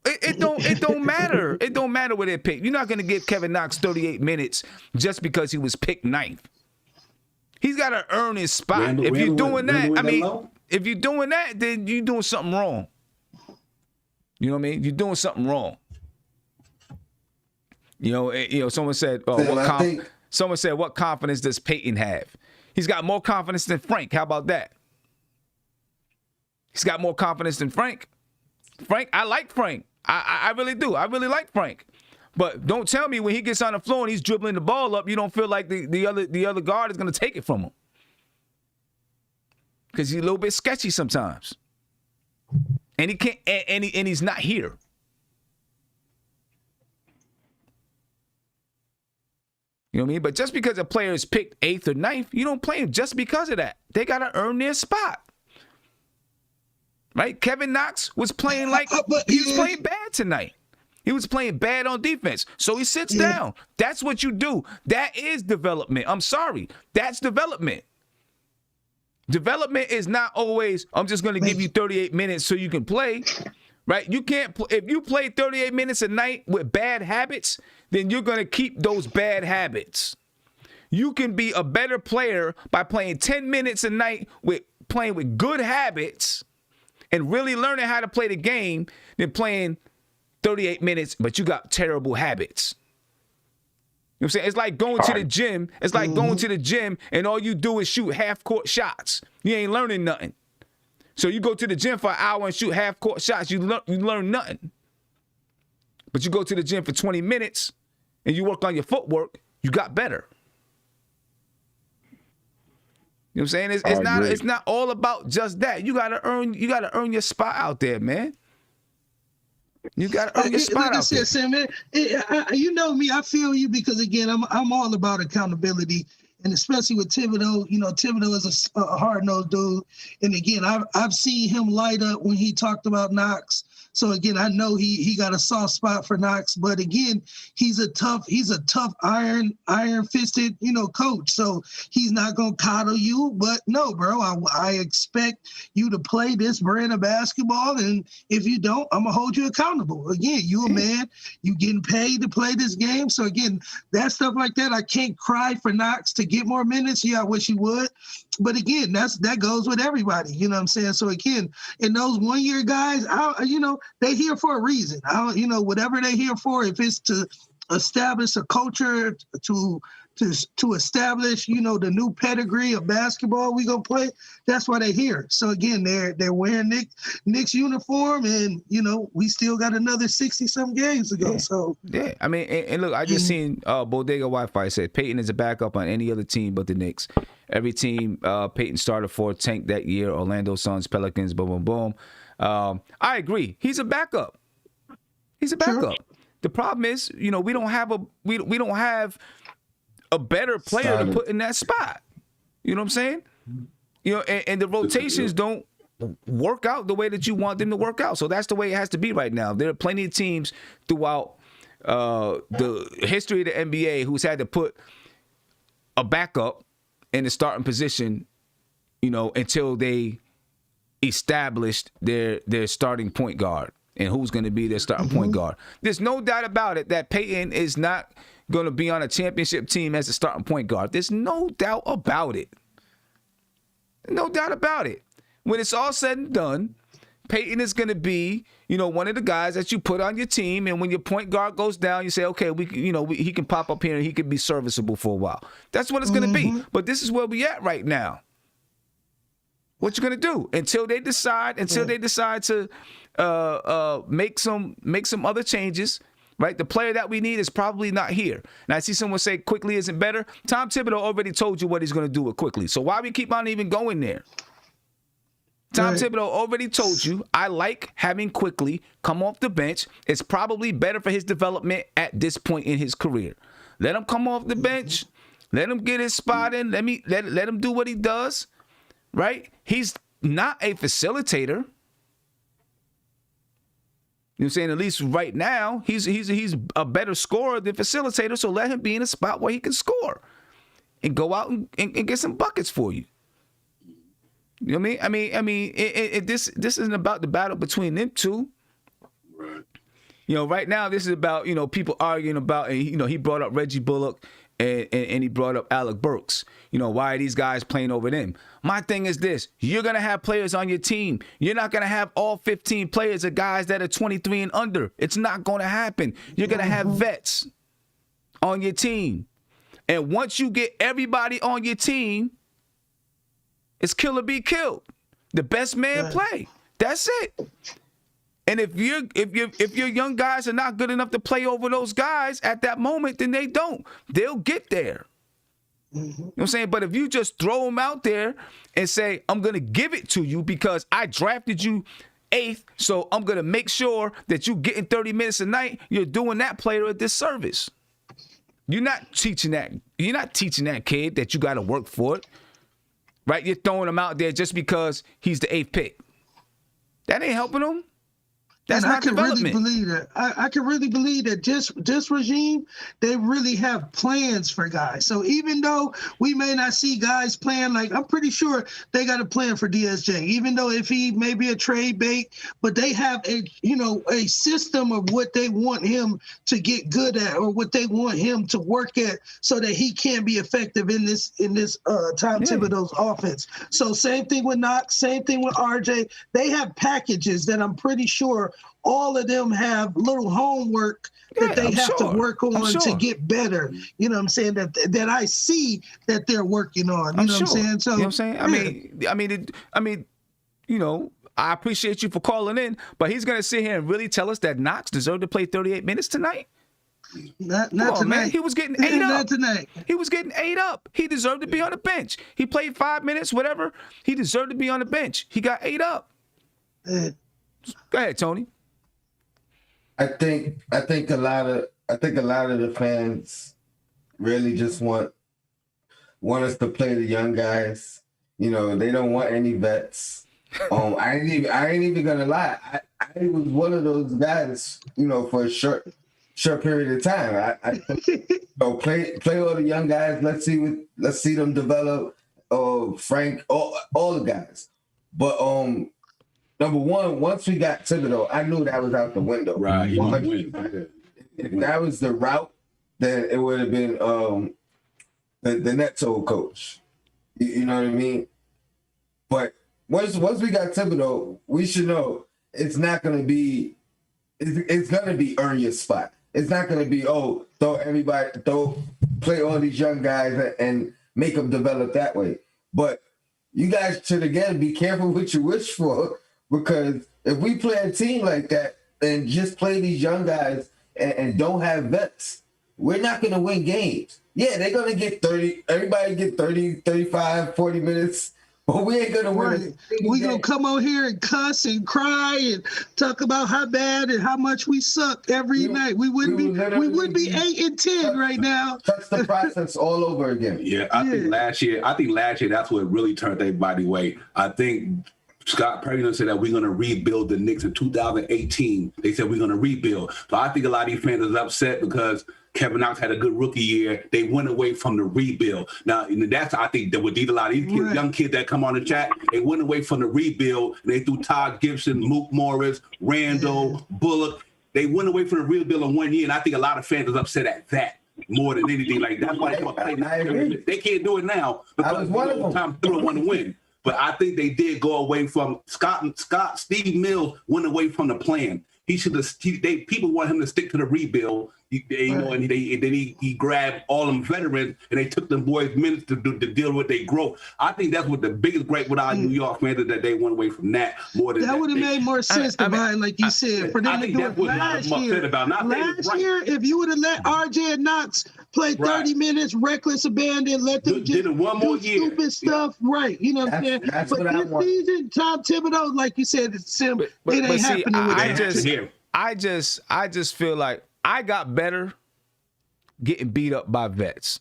It don't matter. It don't matter where they pick. You're not going to give Kevin Knox 38 minutes just because he was picked 9th. He's got to earn his spot. If you're doing that, then you're doing something wrong. You know what I mean? You're doing something wrong. Someone said, what confidence does Peyton have? He's got more confidence than Frank. How about that? He's got more confidence than Frank. I like Frank. I really do. I really like Frank. But don't tell me when he gets on the floor and he's dribbling the ball up, you don't feel like the other guard is going to take it from him. Because he's a little bit sketchy sometimes. And he can't and he's not here. You know what I mean? But just because a player is picked 8th or 9th, you don't play him just because of that. They got to earn their spot. Right? Kevin Knox was playing he was playing bad tonight. He was playing bad on defense. So he sits down. That's what you do. That is development. I'm sorry. That's development. Development is not always, I'm just going to give you 38 minutes so you can play. Right? You can't if you play 38 minutes a night with bad habits, then you're going to keep those bad habits. You can be a better player by playing 10 minutes a night playing with good habits and really learning how to play the game than playing 38 minutes, but you got terrible habits. what I'm saying? It's like going to the gym. It's like going to the gym and all you do is shoot half-court shots. You ain't learning nothing. So you go to the gym for an hour and shoot half-court shots. You learn nothing. But you go to the gym for 20 minutes and you work on your footwork, you got better. You know what I'm saying? It's not all about just that. You gotta earn your spot out there, man. You gotta earn your spot like out there. Sam, man, you know me, I feel you because again, I'm all about accountability. And especially with Thibodeau, you know, Thibodeau is a hard-nosed dude. And again, I've seen him light up when he talked about Knox. So again, I know he got a soft spot for Knox, but again, he's a tough iron-fisted, you know, coach. So he's not gonna coddle you. But no, bro, I expect you to play this brand of basketball, and if you don't, I'm gonna hold you accountable. Again, you a man, you getting paid to play this game. So again, that stuff like that, I can't cry for Knox to get more minutes. Yeah, I wish he would. But again, that goes with everybody. You know what I'm saying? So again, in those 1 year guys, you know, they here for a reason. You know, whatever they here for, if it's to establish a culture, to establish, you know, the new pedigree of basketball we gonna play, that's why they're here. So again, they're wearing Knicks uniform, and you know, we still got another 60-some games to go. So yeah, I mean, and look, I just seen Bodega Wi-Fi said Peyton is a backup on any other team but the Knicks. Every team Peyton started for tanked that year. Orlando Suns, Pelicans, boom, boom, boom. I agree. He's a backup. He's a backup. Sure. The problem is, you know, we don't have a better player to put in that spot. You know what I'm saying? You know, and the rotations don't work out the way that you want them to work out. So that's the way it has to be right now. There are plenty of teams throughout the history of the NBA who's had to put a backup in the starting position, you know, until they established their starting point guard and who's going to be their starting point guard. There's no doubt about it that Peyton is not going to be on a championship team as a starting point guard. There's no doubt about it. No doubt about it. When it's all said and done, Peyton is going to be, you know, one of the guys that you put on your team, and when your point guard goes down, you say, okay, he can pop up here and he can be serviceable for a while. That's what it's going to be. But this is where we at right now. What you going to do until they decide to make some other changes? Right, the player that we need is probably not here. And I see someone say Quickly isn't better. Tom Thibodeau already told you what he's going to do with Quickly. So why we keep on even going there? Tom Thibodeau already told you, I like having Quickly come off the bench. It's probably better for his development at this point in his career. Let him come off the bench. Let him get his spot in. Let him do what he does. Right? He's not a facilitator. You know what I'm saying? At least right now, he's a better scorer than facilitator, so let him be in a spot where he can score and go out and get some buckets for you. You know what I mean? This isn't about the battle between them two. Right. You know, right now, this is about, you know, people arguing about, and, you know, he brought up Reggie Bullock and he brought up Alec Burks. You know, why are these guys playing over them? My thing is this. You're going to have players on your team. You're not going to have all 15 players of guys that are 23 and under. It's not going to happen. You're going to have vets on your team. And once you get everybody on your team, it's kill or be killed. The best man play. That's it. And if your young guys are not good enough to play over those guys at that moment, then they don't. They'll get there. You know what I'm saying? But if you just throw them out there and say, I'm going to give it to you because I drafted you 8th, so I'm going to make sure that you getting 30 minutes a night, you're doing that player a disservice. You're not teaching that kid that you got to work for it. Right? You're throwing him out there just because he's the 8th pick. That ain't helping him. That's not development. Really believe that. I can really believe that this regime, they really have plans for guys. So even though we may not see guys playing, like I'm pretty sure they got a plan for DSJ, even though if he may be a trade bait, but they have a system of what they want him to get good at or what they want him to work at so that he can be effective in this Tom Thibodeau's offense. So same thing with Knox, same thing with RJ. They have packages that I'm pretty sure all of them have little homework that they have to work on to get better. You know what I'm saying? That I see that they're working on. You know what I'm saying? So, you know what I'm saying? I mean, you know, I appreciate you for calling in, but he's gonna sit here and really tell us that Knox deserved to play 38 minutes tonight? Not Come on, tonight. man. He was getting ate up. Not tonight. He was getting ate up. He deserved to be on the bench. He played 5 minutes, whatever. He deserved to be on the bench. He got ate up. Go ahead, Tony. I think a lot of the fans really just want us to play the young guys. You know, they don't want any vets. I ain't even gonna lie. I was one of those guys, you know, for a short period of time. I play all the young guys. Let's see them develop. Frank, all the guys. But number one, once we got Thibodeau, I knew that was out the window. Right. If that was the route, then it would have been the Nets old coach. You know what I mean? But once we got Thibodeau, we should know it's not going to be. It's going to be earn your spot. It's not going to be play all these young guys and make them develop that way. But you guys should again be careful what you wish for, because if we play a team like that and just play these young guys and don't have vets, we're not going to win games. Yeah, they're going to get 30. Everybody get 30, 35, 40 minutes. But we ain't going to win. We going to come out here and cuss and cry and talk about how bad and how much we suck every night. We would be 8-10 right now. That's the process all over again. Yeah, I think last year that's what really turned everybody away. I think Scott Perry said that we're going to rebuild the Knicks in 2018. They said we're going to rebuild. So I think a lot of these fans are upset because Kevin Knox had a good rookie year. They went away from the rebuild. Now, that's, I think, that with a lot of these kids, young kids that come on the chat, they went away from the rebuild. They threw Todd Gibson, Mook Morris, Randall, Bullock. They went away from the rebuild in 1 year, and I think a lot of fans are upset at that more than anything. Like, that's why they can't do it now because time they don't want to win. But I think they did go away from Steve Mills went away from the plan. He should have. People want him to stick to the rebuild. And then he grabbed all them veterans and they took them boys minutes to deal with their growth. I think that's what the biggest gripe with our New York fans is, that they went away from that more than that would have made more sense to Brian, like you said, for them to do it last year. Last year, if you would have let RJ and Knox play 30 minutes, reckless abandon, let them just do stupid stuff, right? You know what I'm saying? But this season, Tom Thibodeau, like you said, it ain't happening. I just feel like I got better getting beat up by vets.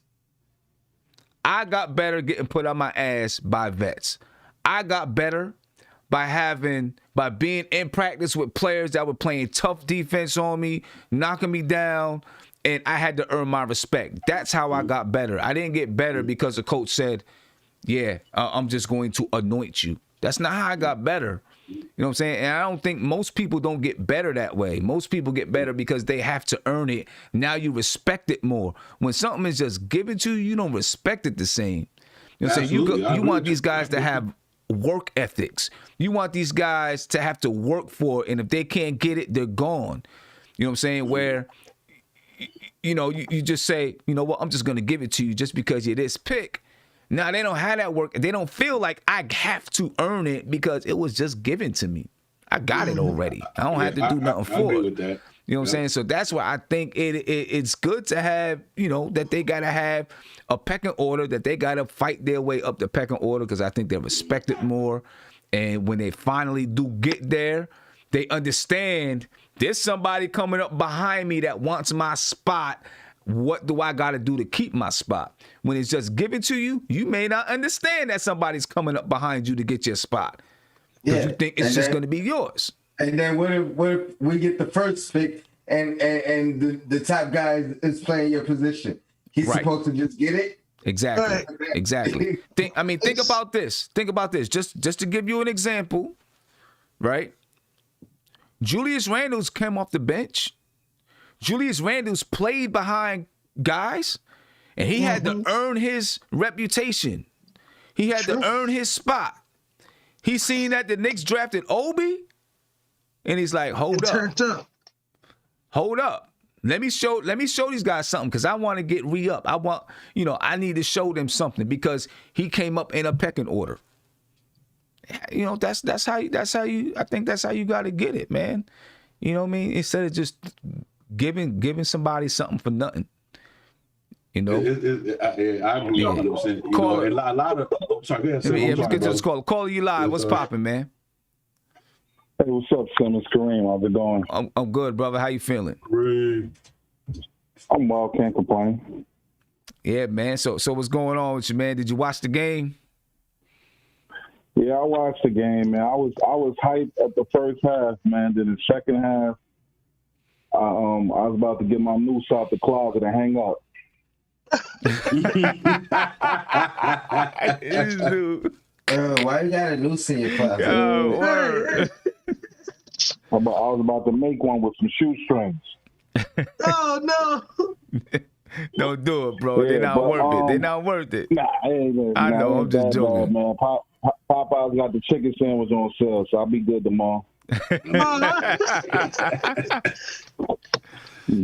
I got better getting put on my ass by vets. I got better by being in practice with players that were playing tough defense on me, knocking me down, and I had to earn my respect. That's how I got better. I didn't get better because the coach said, I'm just going to anoint you. That's not how I got better. You know what I'm saying? And I don't think most people don't get better that way. Most people get better because they have to earn it. Now you respect it more. When something is just given to you, you don't respect it the same. You know what I'm saying? You want these guys to have work ethics. You want these guys to have to work for it, and if they can't get it, they're gone. You know what I'm saying? Where, you just say, you know what, I'm just going to give it to you just because you're this pick. Now, they don't have that work. They don't feel like I have to earn it because it was just given to me. I got it already. I don't have to do nothing for it. You know what I'm saying? So that's why I think it's good to have, that they got to have a pecking order, that they got to fight their way up the pecking order, because I think they're respected more. And when they finally do get there, they understand there's somebody coming up behind me that wants my spot. What do I got to do to keep my spot? When it's just given to you, you may not understand that somebody's coming up behind you to get your spot. Because you think it's just going to be yours. And then what if we get the first pick and the top guy is playing your position? He's supposed to just get it? Exactly. Exactly. Think about this. Think about this. Just to give you an example, right? Julius Randle's came off the bench. Julius Randle's played behind guys, and he had to earn his reputation. He had to earn his spot. He seen that the Knicks drafted Obi, And he's like, hold up. Turned up. Hold up. Let me show these guys something because I want to get re-up. I need to show them something because he came up in a pecking order. That's how you I think that's how you got to get it, man. You know what I mean? Instead of just giving somebody something for nothing. I agree 100%. Call it. A lot of sorry, go ahead. Let's get to this call. Call you live. What's popping, man? Hey, what's up, Simmons? Kareem, how's it going? I'm good, brother. How you feeling? Great. I'm well, can't complain. Yeah, man. So what's going on with you, man? Did you watch the game? Yeah, I watched the game, man. I was hyped at the first half, man. Then the second half, I was about to get my noose out the closet and hang up. Why you got a noose in your closet? I was about to make one with some shoestrings. Oh no! Don't do it, bro. They're not worth it. They're not worth it. Nah, I know. I'm just joking, man. Popeye's got the chicken sandwich on sale, so I'll be good tomorrow.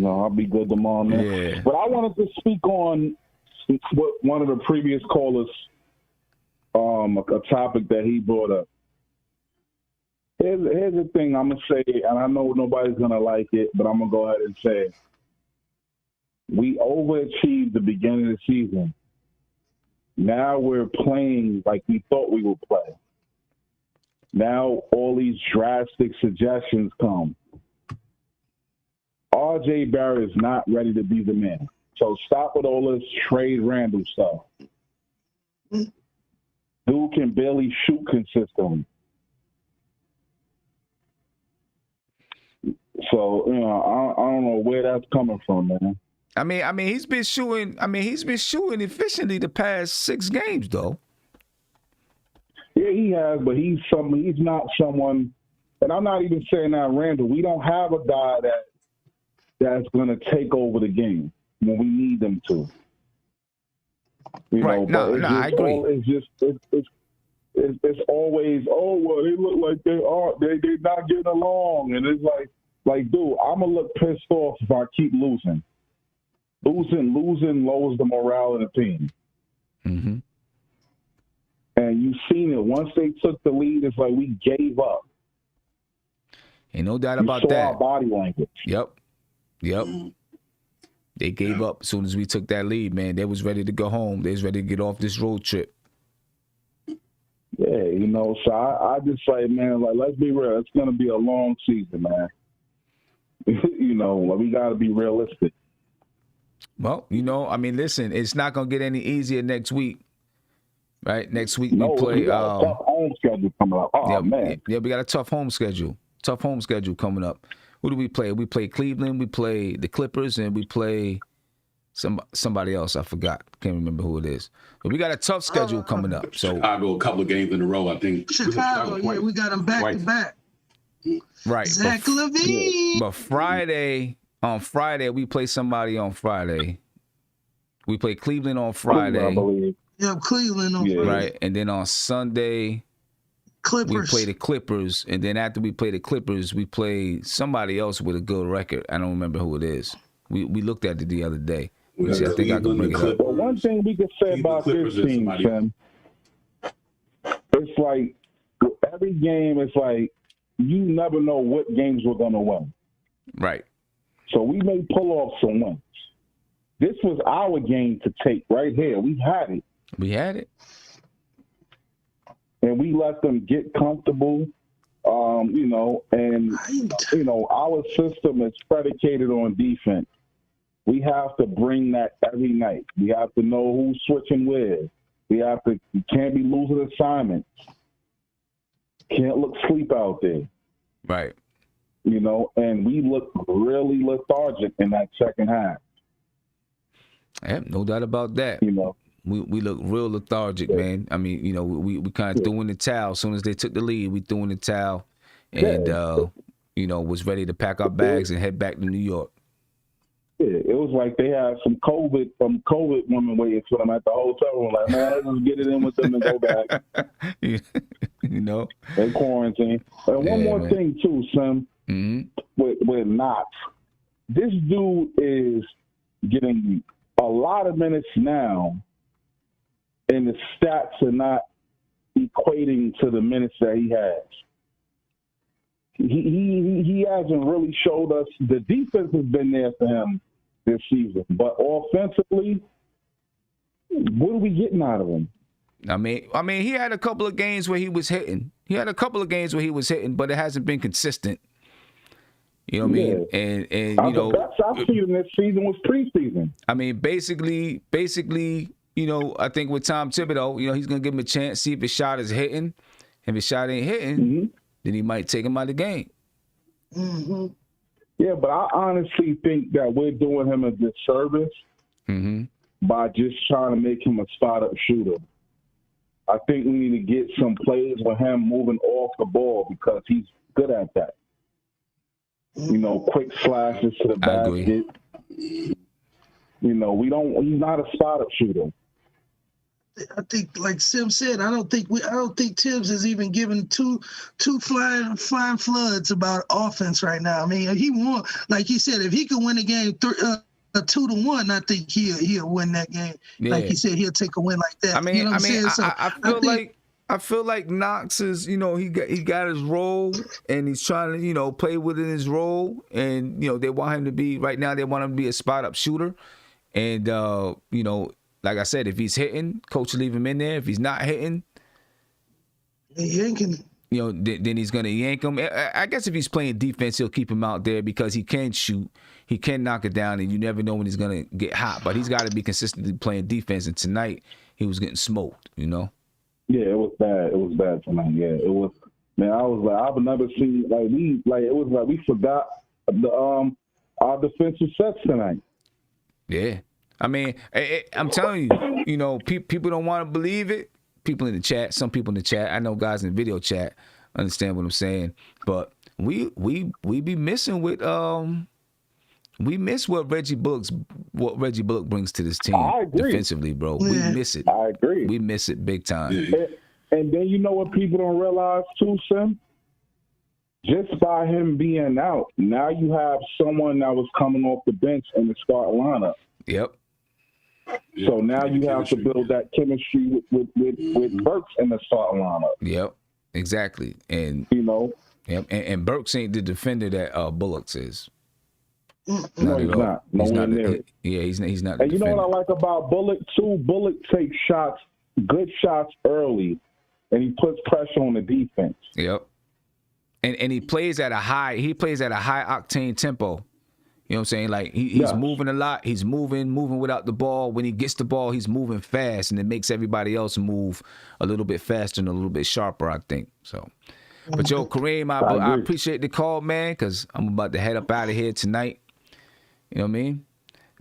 I'll be good tomorrow, man. Yeah. But I wanted to speak on what one of the previous callers, a topic that he brought up. Here's the thing I'm going to say, and I know nobody's going to like it, but I'm going to go ahead and say it. We overachieved the beginning of the season. Now we're playing like we thought we would play. Now all these drastic suggestions come. R.J. Barrett is not ready to be the man. So stop with all this trade Randall stuff. Dude can barely shoot consistently. So, I don't know where that's coming from, man. I mean, he's been shooting efficiently the past 6 games, though. Yeah, he has, but he's not someone, and I'm not even saying that Randall. We don't have a guy that's going to take over the game when we need them to. Right? No, I agree. It's always, they look like they're not getting along, and it's like, dude, I'm gonna look pissed off if I keep losing. Losing lowers the morale of the team. Mm-hmm. And you've seen it. Once they took the lead, it's like we gave up. Ain't no doubt about that. Our body language. Yep. They gave up as soon as we took that lead, man. They was ready to go home. They was ready to get off this road trip. Yeah, so I just say, man, let's be real. It's going to be a long season, man. We got to be realistic. Well, listen, it's not going to get any easier next week, right? Next week we play. We got a tough home schedule coming up. Oh, man. Yeah, we got a tough home schedule. Tough home schedule coming up. Who do we play? We play Cleveland, we play the Clippers, and we play somebody else. I forgot. Can't remember who it is. But we got a tough schedule coming up. So Chicago, a couple of games in a row, I think. Chicago, yeah, we got them back to back. Right. Zach LaVine. But on Friday, we play somebody on Friday. We play Cleveland on Friday. I believe. Yeah, Cleveland on Friday. Right. And then on Sunday, Clippers. we play the Clippers. And then after we play the Clippers, we play somebody else with a good record. I don't remember who it is. We looked at it the other day. I think I can bring it up. But one thing we can say about this team, Sam, it's like every game, it's like you never know what games we're going to win. Right. So we may pull off some wins. This was our game to take right here. We had it. And we let them get comfortable, and, our system is predicated on defense. We have to bring that every night. We have to know who's switching where. We can't be losing assignments. Can't look sleep out there. Right. And we look really lethargic in that second half. Yeah, no doubt about that. We look real lethargic, man. I mean, we kind of threw in the towel. As soon as they took the lead, we threw in the towel and, was ready to pack our bags and head back to New York. Yeah, it was like they had some COVID women waiting for them at the hotel room. Like, man, let's just get it in with them and go back. You know, they quarantine. And one more thing too, Sim, with Knox. This dude is getting a lot of minutes now, and the stats are not equating to the minutes that he has. He hasn't really showed us. The defense has been there for him this season, but offensively, what are we getting out of him? I mean, he had a couple of games where he was hitting. But it hasn't been consistent. You know what I mean? And you know, the best I've seen him this season was preseason. I mean, basically, you know, I think with Tom Thibodeau, you know, he's gonna give him a chance, see if his shot is hitting. If his shot ain't hitting, then he might take him out of the game. Yeah, but I honestly think that we're doing him a disservice by just trying to make him a spot-up shooter. I think we need to get some plays with him moving off the ball because he's good at that. You know, quick slashes to the basket. You know, he's not a spot-up shooter. I think, like Sim said, I don't think Tibbs is even giving two flying floods about offense right now. I mean, he won, like he said, if he could win a game 2-1, I think he'll win that game. Yeah. Like he said, he'll take a win like that. I mean, you know what I'm saying? So I feel like Knox is, you know, he got his role and he's trying to, you know, play within his role, and you know they want him to be right now. They want him to be a spot up shooter, and you know. Like I said, if he's hitting, coach will leave him in there. If he's not hitting, yanking. You know, then he's gonna yank him. I guess if he's playing defense, he'll keep him out there because he can shoot, he can knock it down, and you never know when he's gonna get hot. But he's got to be consistently playing defense. And tonight, he was getting smoked. You know. Yeah, it was bad. It was bad tonight. Yeah, it was. Man, I was like, I've never seen it was like we forgot our defensive sets tonight. Yeah. I mean, I'm telling you, you know, people don't want to believe it. People in the chat, some people in the chat, I know guys in the video chat understand what I'm saying, but we be missing with we miss what Reggie Bullock brings to this team defensively, bro. We miss it. I agree. We miss it big time. And then you know what people don't realize too, Sim? Just by him being out, now you have someone that was coming off the bench in the start lineup. Yep. So now you have to build that chemistry with Burks in the starting lineup. Yep, exactly. And you know, yep. And Burks ain't the defender that Bullock is. No, he's not. He's not. Yeah, he's not. And you know what I like about Bullock too? Bullock takes shots, good shots early, and he puts pressure on the defense. Yep. And he plays at a high octane tempo. You know what I'm saying? Like he's moving a lot. He's moving without the ball. When he gets the ball, he's moving fast, and it makes everybody else move a little bit faster and a little bit sharper, I think. So, but yo, Kareem, I appreciate the call, man, because I'm about to head up out of here tonight. You know what I mean?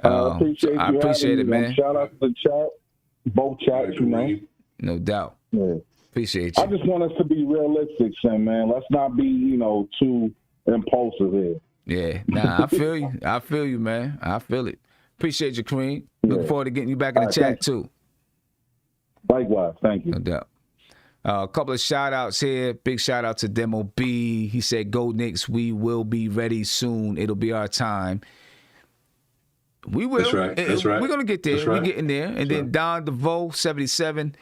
I appreciate it, man. Shout out to the chat, both chats, you know. No doubt. Yeah. Appreciate you. I just want us to be realistic, Sam, man. Let's not be, you know, too impulsive here. Yeah, nah, I feel you. I feel you, man. I feel it. Appreciate you, Kareem. Looking forward to getting you back in the chat, too. Likewise. Thank you. No doubt. A couple of shout-outs here. Big shout-out to Demo B. He said, go Knicks. We will be ready soon. It'll be our time. We will. That's right. That's right. We're going to get there. That's right. We're getting there. And then Don DeVoe, 77.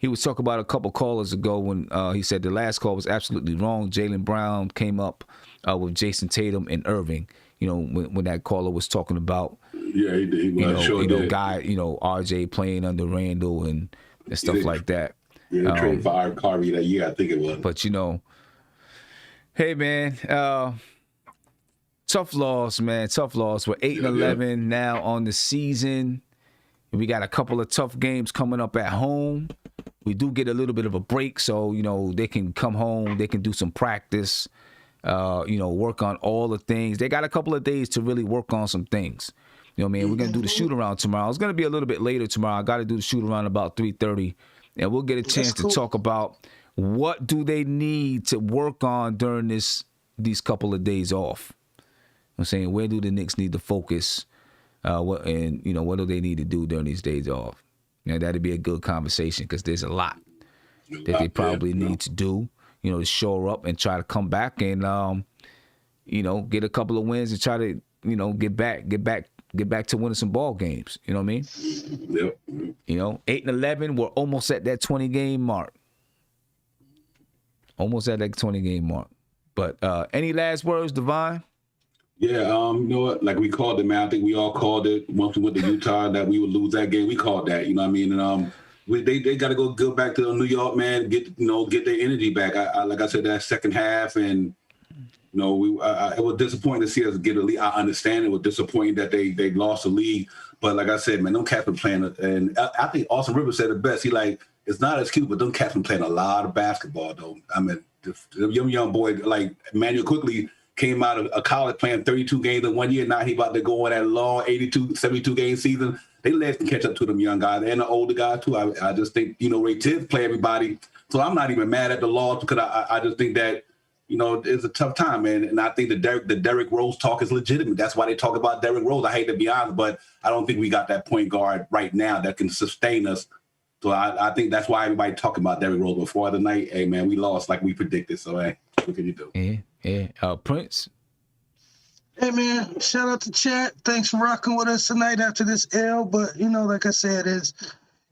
He was talking about a couple callers ago when he said the last call was absolutely wrong. Jaylen Brown came up with Jason Tatum and Irving. You know, when that caller was talking about, yeah, he did. RJ playing under Randall and stuff like that. Yeah, they traded for Kyrie that year, I think it was. But you know, hey man, tough loss, man. Tough loss. We're 8-11 now on the season. We got a couple of tough games coming up at home. We do get a little bit of a break, so you know they can come home, they can do some practice, work on all the things. They got a couple of days to really work on some things. You know what I mean? We're gonna do the shoot around tomorrow. It's gonna be a little bit later tomorrow. I got to do the shoot around about 3:30, and we'll get a chance to talk about what do they need to work on during these couple of days off. I'm saying, where do the Knicks need to focus what do they need to do during these days off? That'd be a good conversation because there's a lot that they probably need to do, to shore up and try to come back and, get a couple of wins and try to, get back to winning some ball games. You know what I mean? Yep. 8-11, we're almost at that 20-game mark. Almost at that 20-game mark. But any last words, Devon? Yeah, you know what? Like we called it, man. I think we all called it once we went to Utah that we would lose that game. We called that, you know what I mean? And they got to go back to New York, man. Get their energy back. Like I said, that second half, and it was disappointing to see us get a lead. I understand it was disappointing that they lost the league, but like I said, man, them cats been playing. And I think Austin Rivers said it best. He it's not as cute, but them cats been playing a lot of basketball though. I mean, the young boy like Emmanuel quickly came out of college playing 32 games in 1 year. Now he about to go on that long 72 game season. They let him catch up to them young guys and the older guys too. I just think, Ray Tibbs play everybody. So I'm not even mad at the loss because I just think that, it's a tough time, man. And I think the Derrick Rose talk is legitimate. That's why they talk about Derrick Rose. I hate to be honest, but I don't think we got that point guard right now that can sustain us. So I think that's why everybody talking about Derrick Rose before the night. Hey, man, we lost like we predicted. So, hey, what can you do? Yeah. Prince? Hey, man, shout out to chat. Thanks for rocking with us tonight after this L. But, like I said, it's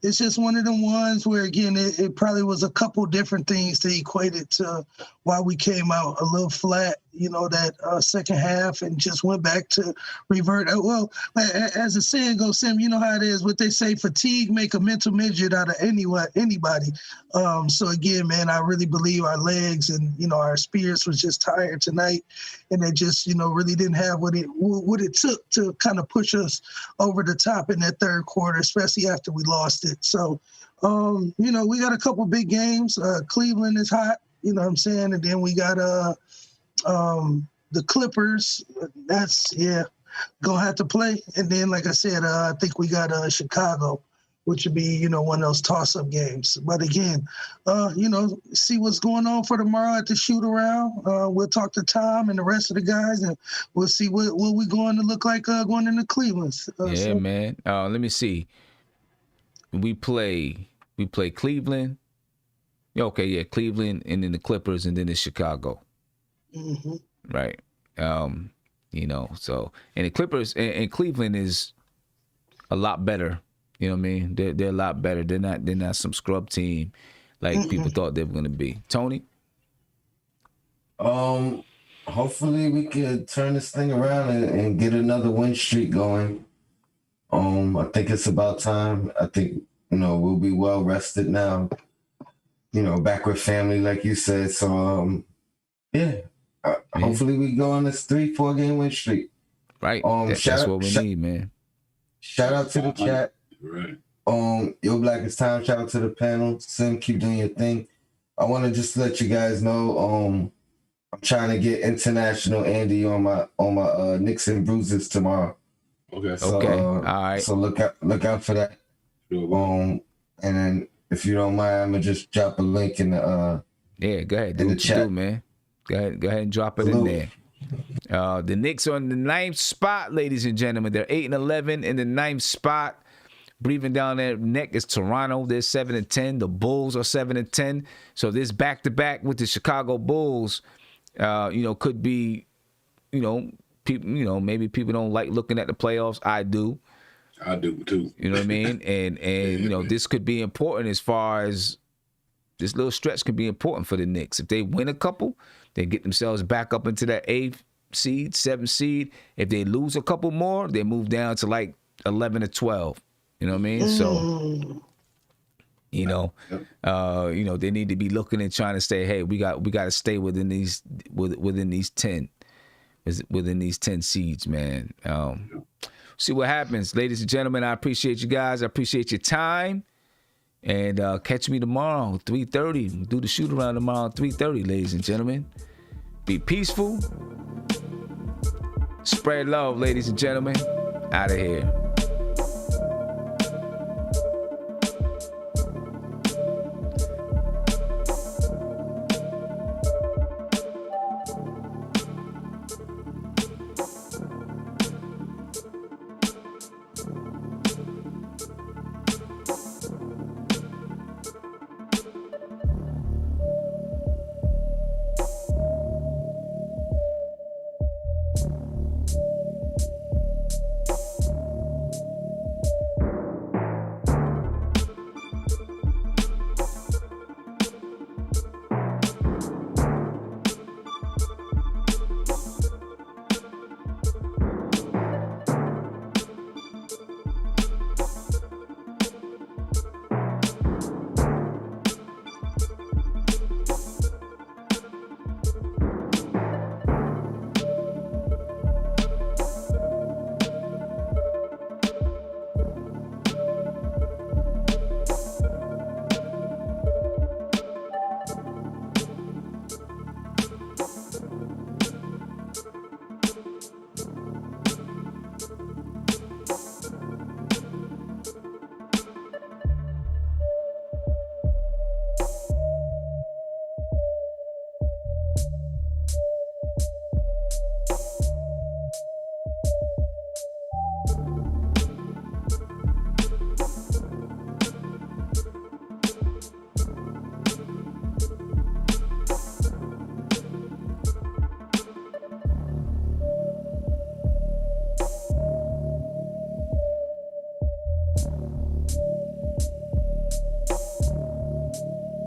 just one of them ones where, again, it probably was a couple different things that equated to why we came out a little flat, that second half and just went back to revert. Well, as the saying goes, Sam, you know how it is. What they say, fatigue make a mental midget out of anybody. So, again, man, I really believe our legs and, our spirits was just tired tonight. And they just, really didn't have what it took to kind of push us over the top in that third quarter, especially after we lost it. So, we got a couple big games. Cleveland is hot, you know what I'm saying? And then we got the Clippers. That's, gonna have to play. And then, like I said, I think we got Chicago, which would be, one of those toss-up games. But again, see what's going on for tomorrow at the shoot-around. We'll talk to Tom and the rest of the guys, and we'll see what we're going to look like going into Cleveland. Man. Let me see. We play Cleveland. Okay, yeah, Cleveland, and then the Clippers, and then the Chicago. Mm-hmm. Right. So, and the Clippers and Cleveland is a lot better. You know what I mean? They're a lot better. They're not some scrub team like people thought they were gonna be. Tony? Hopefully we could turn this thing around and get another win streak going. I think it's about time. I think, we'll be well rested now. Back with family, like you said. So hopefully we go on this 3-4 game win streak. Right. That's what we need, man. Shout out to the chat. Right. Yo Black, it's time. Shout out to the panel. Sim, keep doing your thing. I want to just let you guys know, I'm trying to get international Andy on my Knicks and Bruises tomorrow. Okay. So, all right. So look out for that. Sure. And then if you don't mind, I'm gonna just drop a link in the go ahead. Do what you do, man. Go ahead and drop it in there. The Knicks are in the 9th spot, ladies and gentlemen. They're 8-11 in the 9th spot. Breathing down their neck is Toronto. They're 7-10. The Bulls are 7-10. So this back-to-back with the Chicago Bulls, could be, people, maybe people don't like looking at the playoffs. I do. I do too. You know what I mean? And this could be important as far as this little stretch could be important for the Knicks. If they win a couple, they get themselves back up into that 8th seed, 7th seed. If they lose a couple more, they move down to like 11 or 12. You know what I mean? So, they need to be looking and trying to say, hey, we got to stay within these 10 seeds, man. See what happens, ladies and gentlemen. I appreciate you guys. I appreciate your time. And catch me tomorrow, 3:30. Do the shoot around tomorrow, 3:30, ladies and gentlemen. Be peaceful. Spread love, ladies and gentlemen. Out of here.